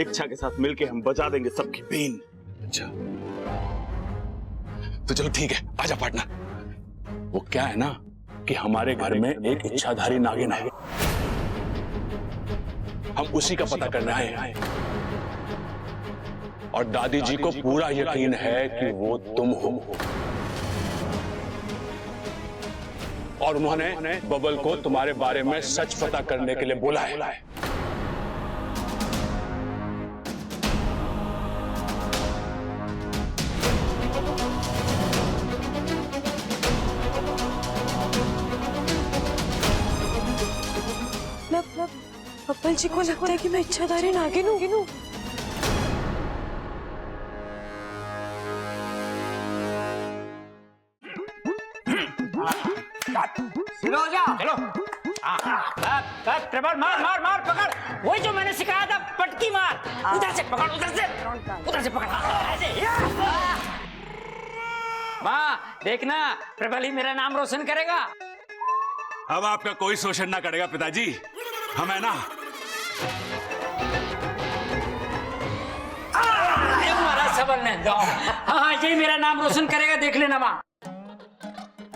इच्छा के साथ मिलके हम बजा देंगे सबकी बीन। अच्छा तो चलो ठीक है, आजा पार्टनर। वो क्या है ना कि हमारे घर में एक इच्छाधारी नागिन है, हम उसी का पता करने आए हैं। और दादी जी को पूरा यकीन है कि वो तुम हो। और उन्होंने बबल को तुम्हारे बारे में सच पता करने के लिए बोला है। बब्बल जी को लगता है कि मैं इच्छाधारी नागिन हूँ। चलो प्रबल मार मार मार पकड़, वही जो मैंने सिखाया था, पटकी मार, उधर से पकड़, उधर से पकड़, ऐसे। माँ देखना, प्रबल ही मेरा नाम रोशन करेगा। अब आपका कोई शोषण ना करेगा पिताजी, हम है ना। हमारा सबल ने दो। हाँ यही मेरा नाम रोशन करेगा, देख लेना माँ।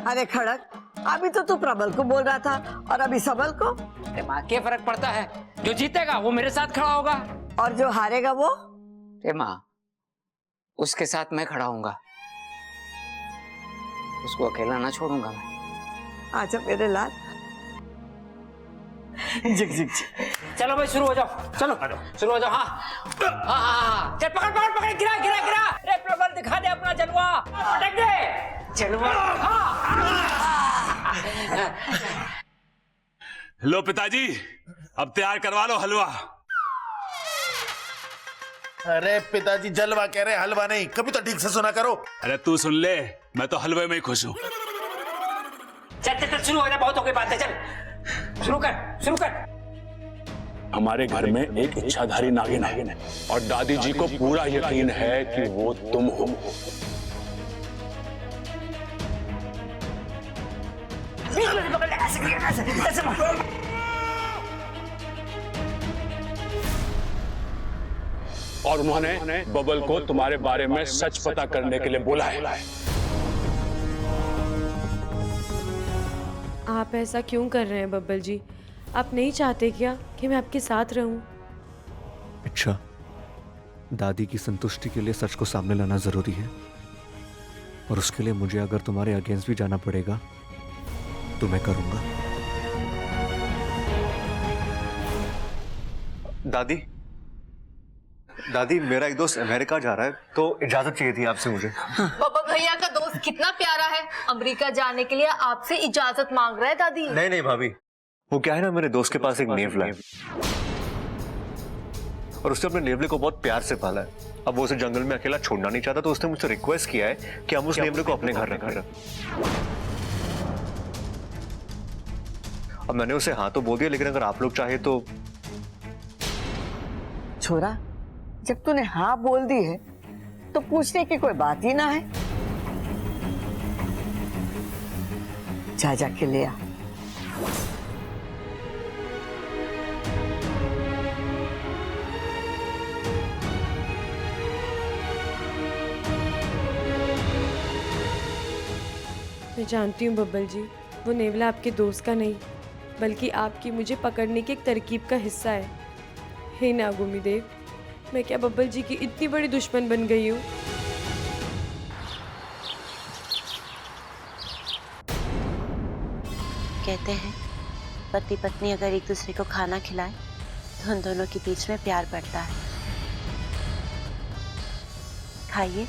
अरे खड़क, अभी तो तू प्रबल को बोल रहा था और अभी सबल को। अरे माँ क्या फर्क पड़ता है, जो जीतेगा वो मेरे साथ खड़ा होगा और जो हारेगा वो। अरे माँ उसके साथ मैं खड़ा होऊंगा, उसको अकेला ना छोड़ूंगा मैं। आजा मेरे लाल। Zig zig. चलो भाई शुरू हो जाओ, चलो शुरू हो जाओ। हाँ चल पकड़ पकड़ पकड़, गिरा गिरा गिरा। अरे प्रबल दिखा दे अपना जलवा, पटक दे जलवा। लो पिताजी, अब तैयार करवा लो हलवा। अरे पिताजी जलवा कह रहे, हलवा नहीं। कभी तो ठीक से सुना करो। अरे तू सुन ले, मैं तो हलवे में ही खुश हूँ। चल चल चल शुरू हो जा, बहुत हो गई बातें, चल शुरू कर शुरू कर। हमारे घर में एक इच्छाधारी नागिन है और दादी जी को पूरा यकीन है कि वो तुम हो। और उन्होंने बबल को तुम्हारे बारे में सच पता करने के लिए बोला है। आप ऐसा क्यों कर रहे हैं बब्बल जी? आप नहीं चाहते क्या कि मैं आपके साथ रहूं? अच्छा, दादी की संतुष्टि के लिए सच को सामने लाना जरूरी है, और उसके लिए मुझे अगर तुम्हारे अगेंस्ट भी जाना पड़ेगा तो मैं करूंगा। दादी दादी, मेरा एक दोस्त अमेरिका जा रहा है, तो इजाजत चाहिए थी आपसे मुझे। पापा भैया का दोस्त कितना प्यारा है, अमेरिका जाने के लिए आपसे इजाजत मांग रहा है दादी। नहीं भाभी, वो क्या है ना, मेरे दोस्त के पास एक नेवला है और उसने अपने नेवले को बहुत प्यार से पाला है। अब वो उसे जंगल में अकेला छोड़ना नहीं चाहता, तो उसने मुझसे रिक्वेस्ट किया है कि हम उस नेवले को अपने घर रखें। अब मैंने उसे हाँ तो बोल दिया, लेकिन अगर आप लोग चाहे तो। छोरा, जब तूने हाँ बोल दी है तो पूछने की कोई बात ही ना है। जा जाके ले आ। मैं जानती हूँ बब्बल जी, वो नेवला आपके दोस्त का नहीं बल्कि आपकी मुझे पकड़ने की एक तरकीब का हिस्सा है। हे नागुमी देव, मैं क्या बब्बल जी की इतनी बड़ी दुश्मन बन गई हूँ? कहते हैं पति पत्नी अगर एक दूसरे को खाना खिलाए तो उन दोनों के बीच में प्यार बढ़ता है। खाइए।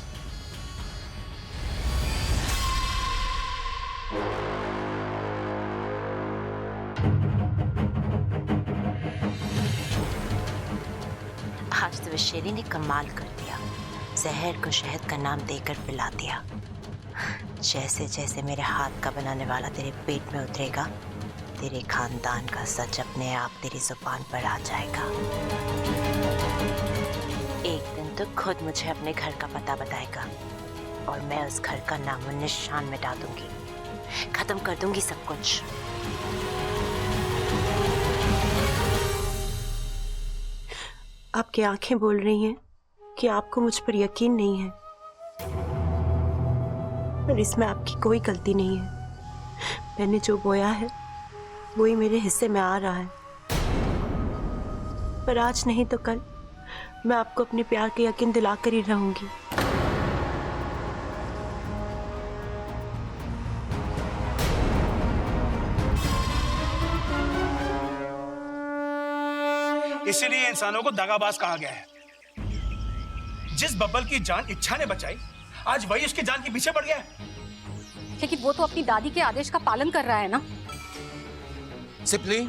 आज तो शेरी ने कमाल कर दिया, जहर को शहद का नाम देकर पिला दिया। जैसे जैसे मेरे हाथ का बनाने वाला तेरे पेट में उतरेगा, तेरे खानदान का सच अपने आप तेरी जुबान पर आ जाएगा। एक दिन तो खुद मुझे अपने घर का पता बताएगा और मैं उस घर का नामो निशान मिटा दूंगी, खत्म कर दूंगी सब कुछ। आपकी आंखें बोल रही हैं कि आपको मुझ पर यकीन नहीं है, पर इसमें आपकी कोई गलती नहीं है। मैंने जो बोया है वही मेरे हिस्से में आ रहा है, पर आज नहीं तो कल मैं आपको अपने प्यार का यकीन दिला कर ही रहूंगी। इसीलिए इंसानों को दगाबाज कहा गया है। जिस बब्बल की जान इच्छा ने बचाई, आज वही उसकी जान के पीछे पड़ गया है। लेकिन वो तो अपनी दादी के आदेश का पालन कर रहा है ना। सिपली,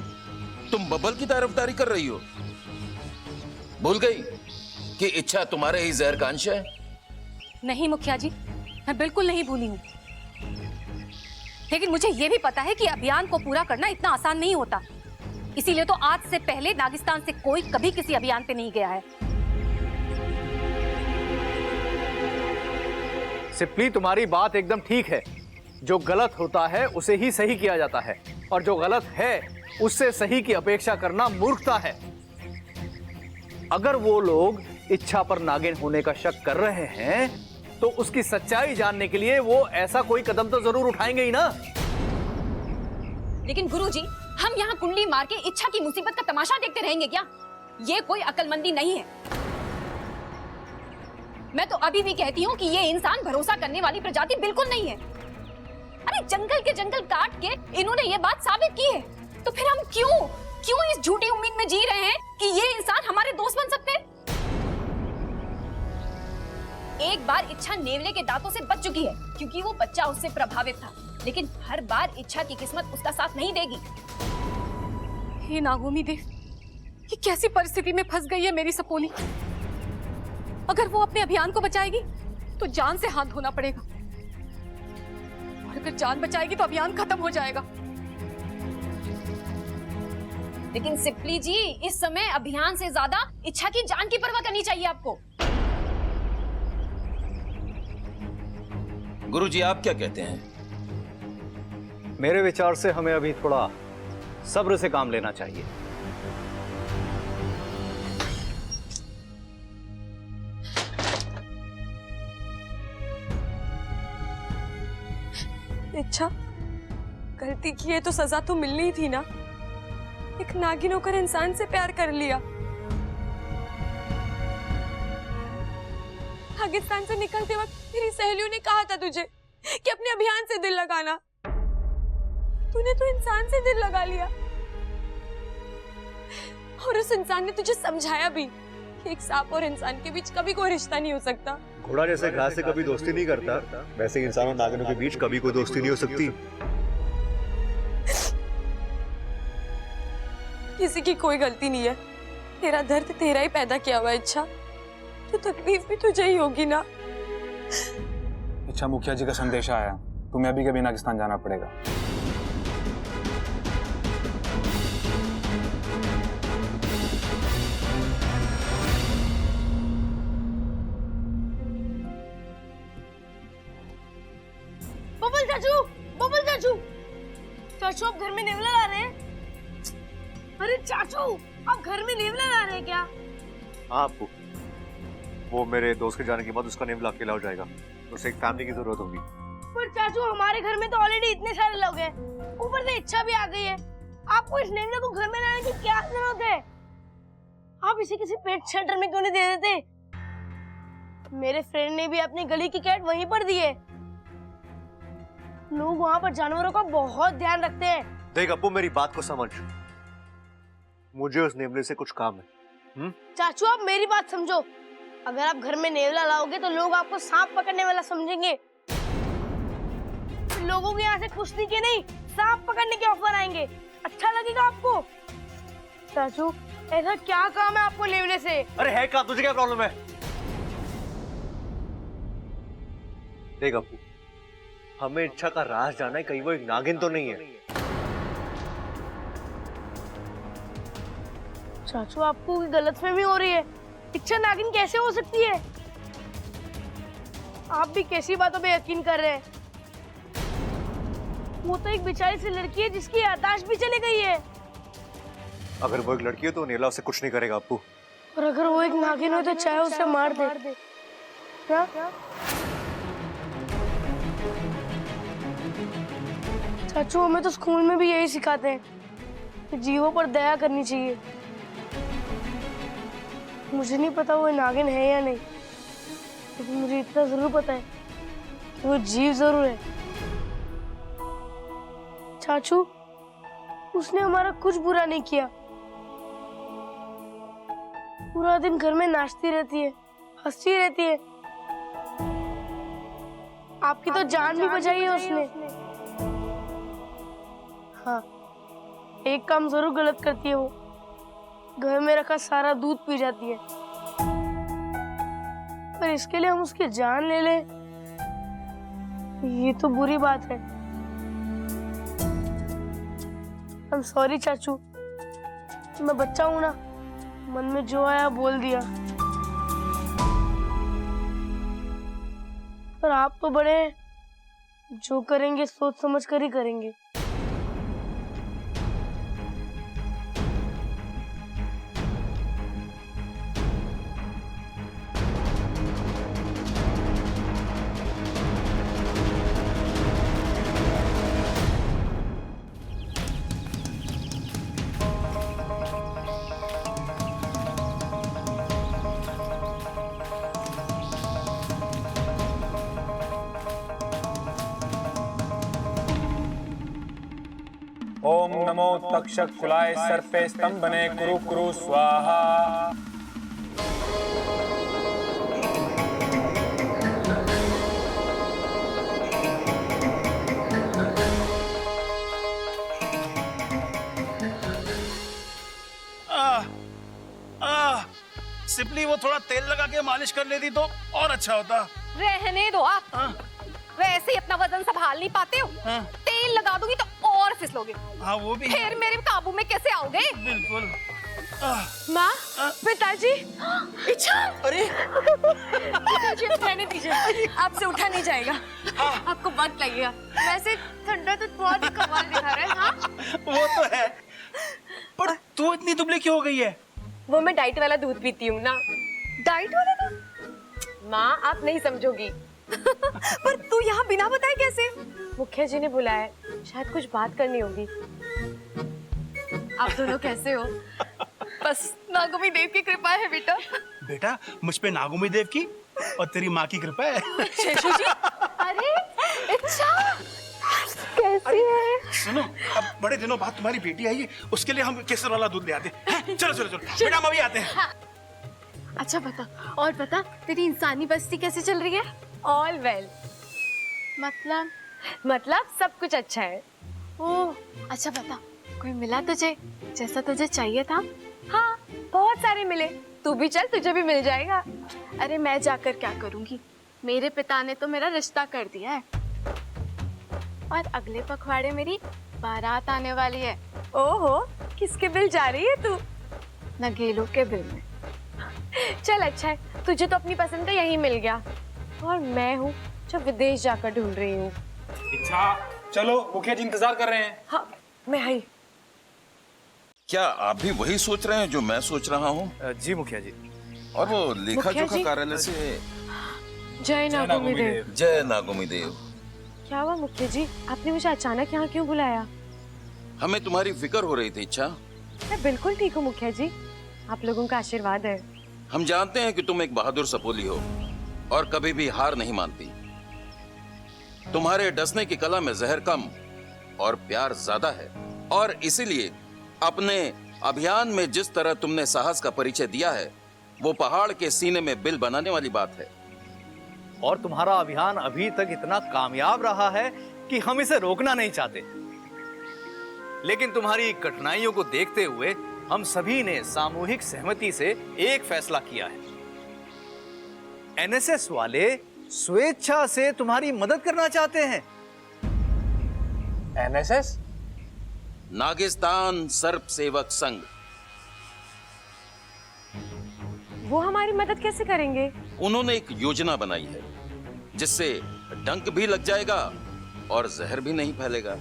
तुम बब्बल की तरफदारी कर रही हो? भूल गई कि इच्छा तुम्हारे ही जहर का अंश है? नहीं मुखिया जी, मैं बिल्कुल नहीं भूली हूँ। लेकिन मुझे ये भी पता है कि अभियान को पूरा करना इतना आसान नहीं होता। इसीलिए तो आज से पहले नागिस्तान से कोई कभी किसी अभियान पे नहीं गया है। सिप्ली, तुम्हारी बात एकदम ठीक है। जो गलत होता है उसे ही सही किया जाता है, और जो गलत है उससे सही की अपेक्षा करना मूर्खता है। अगर वो लोग इच्छा पर नागिन होने का शक कर रहे हैं तो उसकी सच्चाई जानने के लिए वो ऐसा कोई कदम तो जरूर उठाएंगे ही ना। लेकिन गुरुजी, हम यहाँ कुंडली मार के इच्छा की मुसीबत का तमाशा देखते रहेंगे क्या? ये कोई अक्लमंदी नहीं है। मैं तो अभी भी कहती हूँ कि ये इंसान भरोसा करने वाली प्रजाति बिल्कुल नहीं है। अरे जंगल के जंगल काट के इन्होंने ये बात साबित की है, तो फिर हम क्यों इस झूठी उम्मीद में जी रहे हैं कि ये इंसान हमारे दोस्त बन सकते हैं? एक बार इच्छा नेवले के दांतों से बच चुकी है क्योंकि वो बच्चा उससे प्रभावित था, लेकिन हर बार इच्छा की किस्मत उसका साथ नहीं देगी। हे नागोमी देव, ये कैसी परिस्थिति में फंस गई है मेरी सपोली। अगर वो अपने अभियान को बचाएगी तो जान से हाथ धोना पड़ेगा, और अगर जान बचाएगी तो अभियान खत्म हो जाएगा। लेकिन सिप्ली जी, इस समय अभियान से ज्यादा इच्छा की जान की परवाह करनी चाहिए आपको। गुरुजी, आप क्या कहते हैं? मेरे विचार से हमें अभी थोड़ा सब्र से काम लेना चाहिए। इच्छा, गलती की है तो सजा तो मिलनी ही थी ना। एक नागिन होकर इंसान से प्यार कर लिया। पाकिस्तान से निकलते वक्त मेरी सहेलियों ने कहा था तुझे कि अपने अभियान से दिल लगाना। तूने तो इंसान से दिल लगा लिया, और उस इंसान ने तुझे समझाया भी कि एक सांप और इंसान के बीच कभी कोई रिश्ता नहीं हो सकता। घोड़ा जैसे घास से कभी दोस्ती नहीं करता, वैसे इंसान और नागिनों के बीच कभी कोई दोस्ती नहीं हो सकती। किसी की कोई गलती नहीं है। तेरा दर्द तेरा ही पैदा किया हुआ है इच्छा, तो तकलीफ भी तुझे ही होगी ना। इच्छा, मुखिया जी का संदेश आया, तुम्हें अभी कभी नागिस्तान जाना पड़ेगा। बबल चाचू, बबल चाचू, चाचू आप घर में नेवला ला रहे हैं? अरे चाचू, आप घर में नेवला ला रहे हैं क्या? हाँ आपको, वो मेरे दोस्त के जाने के बाद उसका नेवला अकेला हो जाएगा, उसे एक फैमिली की जरूरत होगी। पर चाचू, हमारे घर में तो ऑलरेडी इतने सारे लोग हैं, ऊपर से इच्छा भी आ गई है। आपको इस नेवले को घर में लाने की क्या जरूरत है? आप इसे किसी पेट शेल्टर में क्यों नहीं दे देते? मेरे फ्रेंड ने भी अपनी गली की कैट वहीं पर दी है। लोग वहाँ पर जानवरों का बहुत ध्यान रखते हैं। देख अप्पू, मेरी बात को समझ, मुझे उस नेवले से कुछ काम है। चाचू, आप मेरी बात समझो। अगर आप घर में नेवला लाओगे तो लोग आपको सांप पकड़ने वाला समझेंगे। लोगों के यहाँ से कुश्ती के नहीं, सांप पकड़ने के ऑफर आएंगे। अच्छा लगेगा आपको? चाचू, ऐसा क्या काम है आपको नेवले से? अरे है क्या, तुझे क्या प्रॉब्लम है? देख अप्पू, हमें इच्छा का राज जाना है, कहीं वो एक नागिन तो नहीं है। चाचू, आपको गलतफहमी हो रही है। इच्छा नागिन कैसे हो सकती है? आप भी कैसी बातों पे यकीन कर रहे हैं? वो तो एक बेचारी सी लड़की है जिसकी याददाश्त भी चली गई है। अगर वो एक लड़की है तो नेवला उसे कुछ नहीं करेगा अप्पू। और अगर वो एक नागिन हो तो चाहे उसे मार दे। क्या? चाचू, हमें तो स्कूल में भी यही सिखाते हैं कि जीवों पर दया करनी चाहिए। मुझे नहीं पता वो नागिन है या नहीं, लेकिन मुझे इतना जरूर पता है कि वो जीव जरूर है। चाचू, उसने हमारा कुछ बुरा नहीं किया। पूरा दिन घर में नाचती रहती है, हंसती रहती है। आपकी तो जान भी बचाई है उसने। हाँ, एक काम जरूर गलत करती है वो, घर में रखा सारा दूध पी जाती है। पर इसके लिए हम उसकी जान ले लें, ये तो बुरी बात है। I'm sorry चाचू, मैं बच्चा हूं ना, मन में जो आया बोल दिया। पर आप तो बड़े हैं, जो करेंगे सोच समझ कर ही करेंगे। ओम नमो तक्षक कुलाय सर्पे स्तंभने कुरु कुरु स्वाहा। सिपली वो थोड़ा तेल लगा के मालिश कर लेती तो और अच्छा होता। रहने दो आप। वैसे ही अपना वजन संभाल नहीं पाते हो। तेल लगा दूंगी तो और फिसलोगे। हाँ वो भी। फिर मेरे काबू में कैसे आओगे? बिल्कुल। माँ, पिताजी, इच्छा। अरे पिताजी, रहने दीजिए, आपसे उठा नहीं जाएगा। आपको वक्त लगेगा। वैसे ठंडा तो बहुत ही कमाल दिखा रहा है। हाँ? वो तो है, पर तू इतनी दुबली क्यों हो गई है? वो मैं डाइट वाला दूध पीती हूँ ना। डाइट वाला दूध? माँ, आप नहीं समझोगी। पर तू यहाँ बिना बताए कैसे? मुखिया जी ने बुलाया, शायद कुछ बात करनी होगी। आप दोनों कैसे हो? बस नागुमी देव की कृपा है बेटा। बेटा, मुझ पे नागुमी देव की और तेरी माँ की कृपा है। शेषू जी, अरे इच्छा कैसी है? सुनो, अब बड़े दिनों बाद तुम्हारी बेटी आई है, उसके लिए हम केसर वाला दूध ले आते हैं। चलो चलो चलो, बेटा हम अभी आते हैं। हाँ। अच्छा बता, और बता, तेरी इंसानी बस्ती कैसे चल रही है? All well. मतलब सब कुछ अच्छा है। ओह, अच्छा बता, कोई मिला तुझे जैसा तुझे चाहिए था? हाँ, बहुत सारे मिले। तू भी चल, तुझे भी मिल जाएगा। अरे मैं जाकर क्या करूंगी? मेरे पिता ने तो मेरा रिश्ता कर दिया है और अगले पखवाड़े मेरी बारात आने वाली है। ओहो, किसके बिल जा रही है तू? नगेलो के बिल में। चल अच्छा है, तुझे तो अपनी पसंद का यही मिल गया और मैं हूँ जो विदेश जाकर ढूंढ रही हूँ। इच्छा, चलो मुखिया जी इंतजार कर रहे हैं। हाँ, मैं आई। क्या आप भी वही सोच रहे हैं जो मैं सोच रहा हूँ? जी मुखिया जी। और वो लेखा जोखा कार्यालय से जय नागुमी देव। जय नागुमी देव। क्या हुआ मुखिया जी, आपने मुझे अचानक यहाँ क्यों बुलाया? हमें तुम्हारी फिक्र हो रही थी इच्छा। मैं बिल्कुल ठीक हूँ मुखिया जी, आप लोगों का आशीर्वाद है। हम जानते हैं कि तुम एक बहादुर सपोली हो और कभी भी हार नहीं मानती। तुम्हारे डसने की कला में जहर कम और प्यार ज्यादा है, और इसीलिए अपने अभियान में जिस तरह तुमने साहस का परिचय दिया है, वो पहाड़ के सीने में बिल बनाने वाली बात है। और तुम्हारा अभियान अभी तक इतना कामयाब रहा है कि हम इसे रोकना नहीं चाहते। लेकिन तुम्हारी कठिनाइयों को देखते हुए हम सभी ने सामूहिक सहमति से एक फैसला किया है। एनएसएस वाले स्वेच्छा से तुम्हारी मदद करना चाहते हैं। एनएसएस? नागिस्तान सर्प सेवक संघ। वो हमारी मदद कैसे करेंगे? उन्होंने एक योजना बनाई है जिससे डंक भी लग जाएगा और जहर भी नहीं फैलेगा।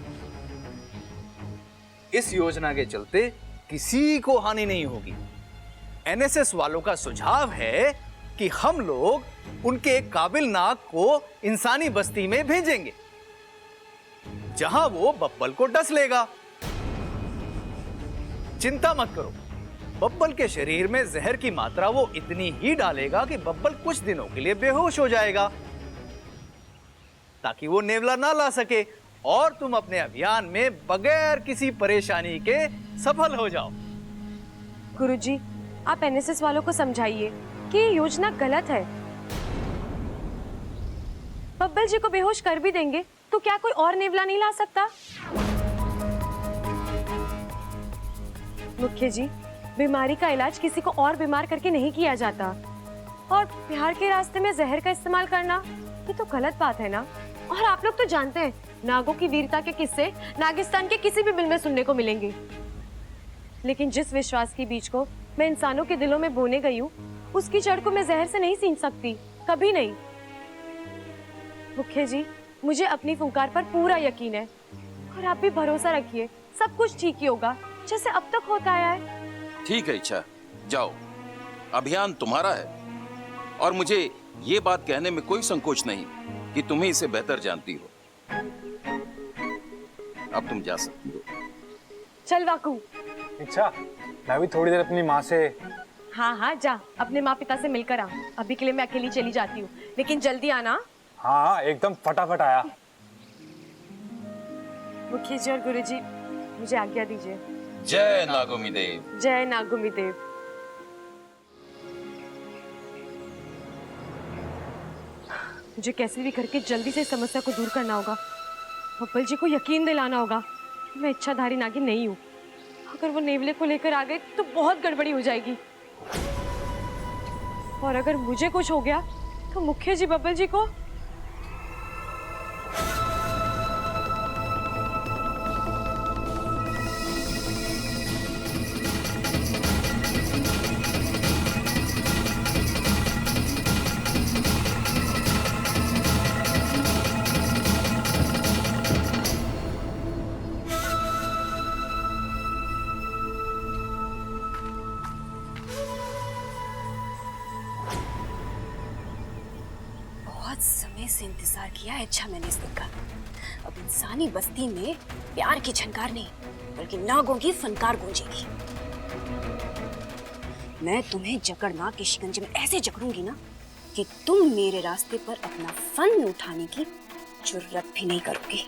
इस योजना के चलते किसी को हानि नहीं होगी। एनएसएस वालों का सुझाव है कि हम लोग उनके एक काबिल नाग को इंसानी बस्ती में भेजेंगे, जहां वो बब्बल को डस लेगा। चिंता मत करो, बब्बल के शरीर में जहर की मात्रा वो इतनी ही डालेगा कि बब्बल कुछ दिनों के लिए बेहोश हो जाएगा, ताकि वो नेवला ना ला सके और तुम अपने अभियान में बगैर किसी परेशानी के सफल हो जाओ। गुरुजी, आप एनएसएस वालों को समझाइए कि ये योजना गलत है। बब्बल जी को बेहोश कर भी देंगे तो क्या कोई और नेवला नहीं ला सकता? मुख्य जी, बीमारी का इलाज किसी को और बीमार करके नहीं किया जाता, और प्यार के रास्ते में जहर का इस्तेमाल करना ये तो गलत बात है ना। और आप लोग तो जानते हैं, नागों की वीरता के किस्से नागिस्तान के किसी भी बिल में सुनने को मिलेंगे, लेकिन जिस विश्वास की बीज को मैं इंसानों के दिलों में बोने गई हूँ, उसकी जड़ को मैं जहर से नहीं सींच सकती, कभी नहीं। मुख्य जी, मुझे अपनी फुंकार पर पूरा यकीन है, और आप भी भरोसा रखिए, सब कुछ ठीक ही होगा जैसे अब तक होता आया है। ठीक है इच्छा, जाओ, अभियान तुम्हारा है और मुझे ये बात कहने में कोई संकोच नहीं कि तुम्हें इसे बेहतर जानती हो। अब तुम जा सकती हो। चल वाकू। अच्छा, मैं भी थोड़ी देर अपनी माँ से। हाँ हाँ, जा अपने माँ पिता से मिलकर आ। अभी के लिए मैं अकेली चली जाती हूँ, लेकिन जल्दी आना। हाँ, एकदम फटाफट आया। मुखी जी और गुरुजी, मुझे आज्ञा दीजिए। जय नागोमी देव। जय नागोमी देव। मुझे कैसे भी करके जल्दी से इस समस्या को दूर करना होगा। बब्बल जी को यकीन दिलाना होगा मैं इच्छाधारी नागिन नहीं हूँ। अगर वो नेवले को लेकर आ गए तो बहुत गड़बड़ी हो जाएगी, और अगर मुझे कुछ हो गया तो मुखिया जी बब्बल जी को। समय से इंतजार किया है अच्छा मैंने इस दिन का। अब इंसानी बस्ती में प्यार की झनकार नहीं बल्कि नागों की फनकार गूंजेगी। मैं तुम्हें जकड़नाग के शिकंजे में ऐसे जकड़ूंगी ना कि तुम मेरे रास्ते पर अपना फन उठाने की जुर्रत भी नहीं करोगे।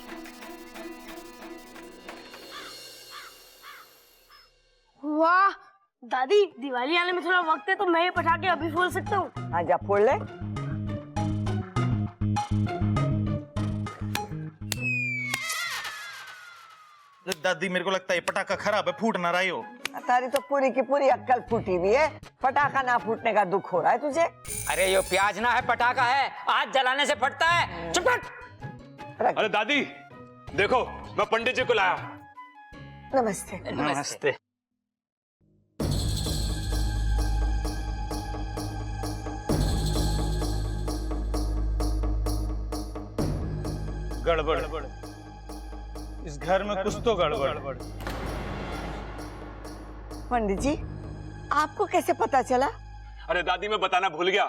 वाह दादी, दिवाली आने में थोड़ा वक्त है तो मैं ये पटाखे अभी फोड़ सकता हूँ। हाँ, जा फोड़ ले। दादी, मेरे को लगता है ये पटाखा खराब है, फूट ना रही हो। तारी तो पूरी की पूरी अक्कल फूटी हुई है, पटाखा ना फूटने का दुख हो रहा है तुझे। अरे ये प्याज ना है, पटाखा है, आज जलाने से फटता है। चुप कर। अरे दादी देखो, मैं पंडित जी को लाया। नमस्ते। नमस्ते। गड़बड़, इस घर में कुछ तो गड़बड़। पंडित जी, आपको कैसे पता चला? अरे दादी, मैं बताना भूल गया,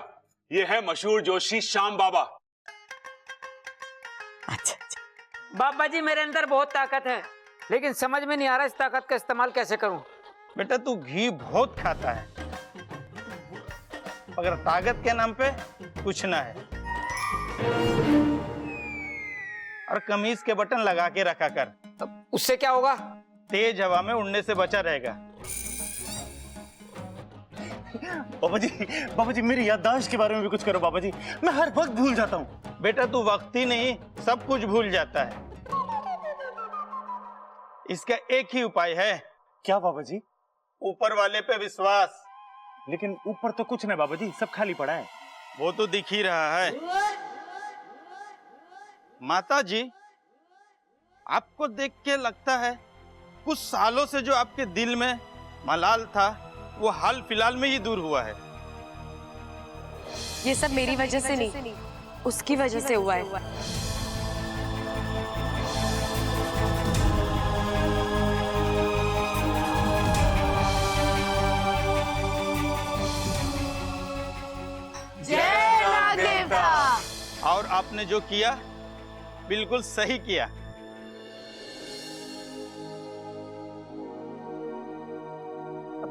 ये है मशहूर जोशी श्याम बाबा। अच्छा। बाबा जी, मेरे अंदर बहुत ताकत है, लेकिन समझ में नहीं आ रहा इस ताकत का इस्तेमाल कैसे करूं। बेटा, तू घी बहुत खाता है, मगर ताकत के नाम पे कुछ ना है। और कमीज के बटन लगा के रखा कर, तब उससे क्या होगा? तेज हवा में उड़ने से बचा रहेगा। बाबा जी मेरी याददाश्त के बारे में भी कुछ करो बाबा जी, मैं हर वक्त भूल जाता हूँ। बेटा, तू वक्त ही नहीं सब कुछ भूल जाता है। इसका एक ही उपाय है। क्या बाबा जी? ऊपर वाले पे विश्वास। लेकिन ऊपर तो कुछ नहीं बाबा जी, सब खाली पड़ा है। वो तो दिख ही रहा है। माता जी, आपको देख के लगता है कुछ सालों से जो आपके दिल में मलाल था वो हाल फिलहाल में ही दूर हुआ है। ये सब मेरी वजह से नहीं, उसकी वजह से हुआ है। जय नाग देवता। और आपने जो किया बिल्कुल सही किया।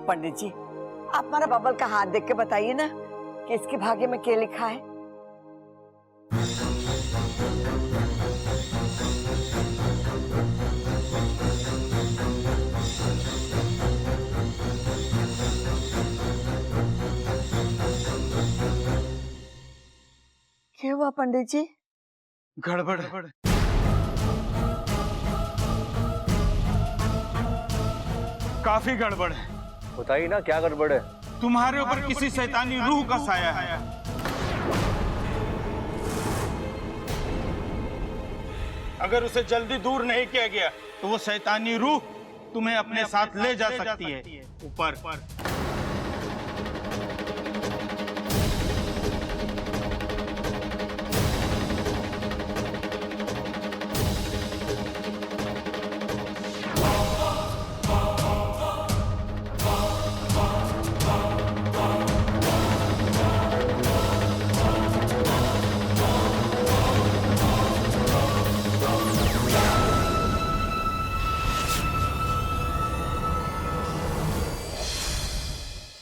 पंडित जी, आप हमारा बबल का हाथ देख के बताइए ना कि इसके भाग्य में क्या लिखा है। क्या हुआ पंडित जी? गड़बड़। काफी गड़बड़ है। बताइए ना क्या गड़बड़ है। तुम्हारे ऊपर किसी शैतानी रूह का साया है। अगर उसे जल्दी दूर नहीं किया गया तो वो शैतानी रूह तुम्हें अपने साथ ले जा सकती है ऊपर।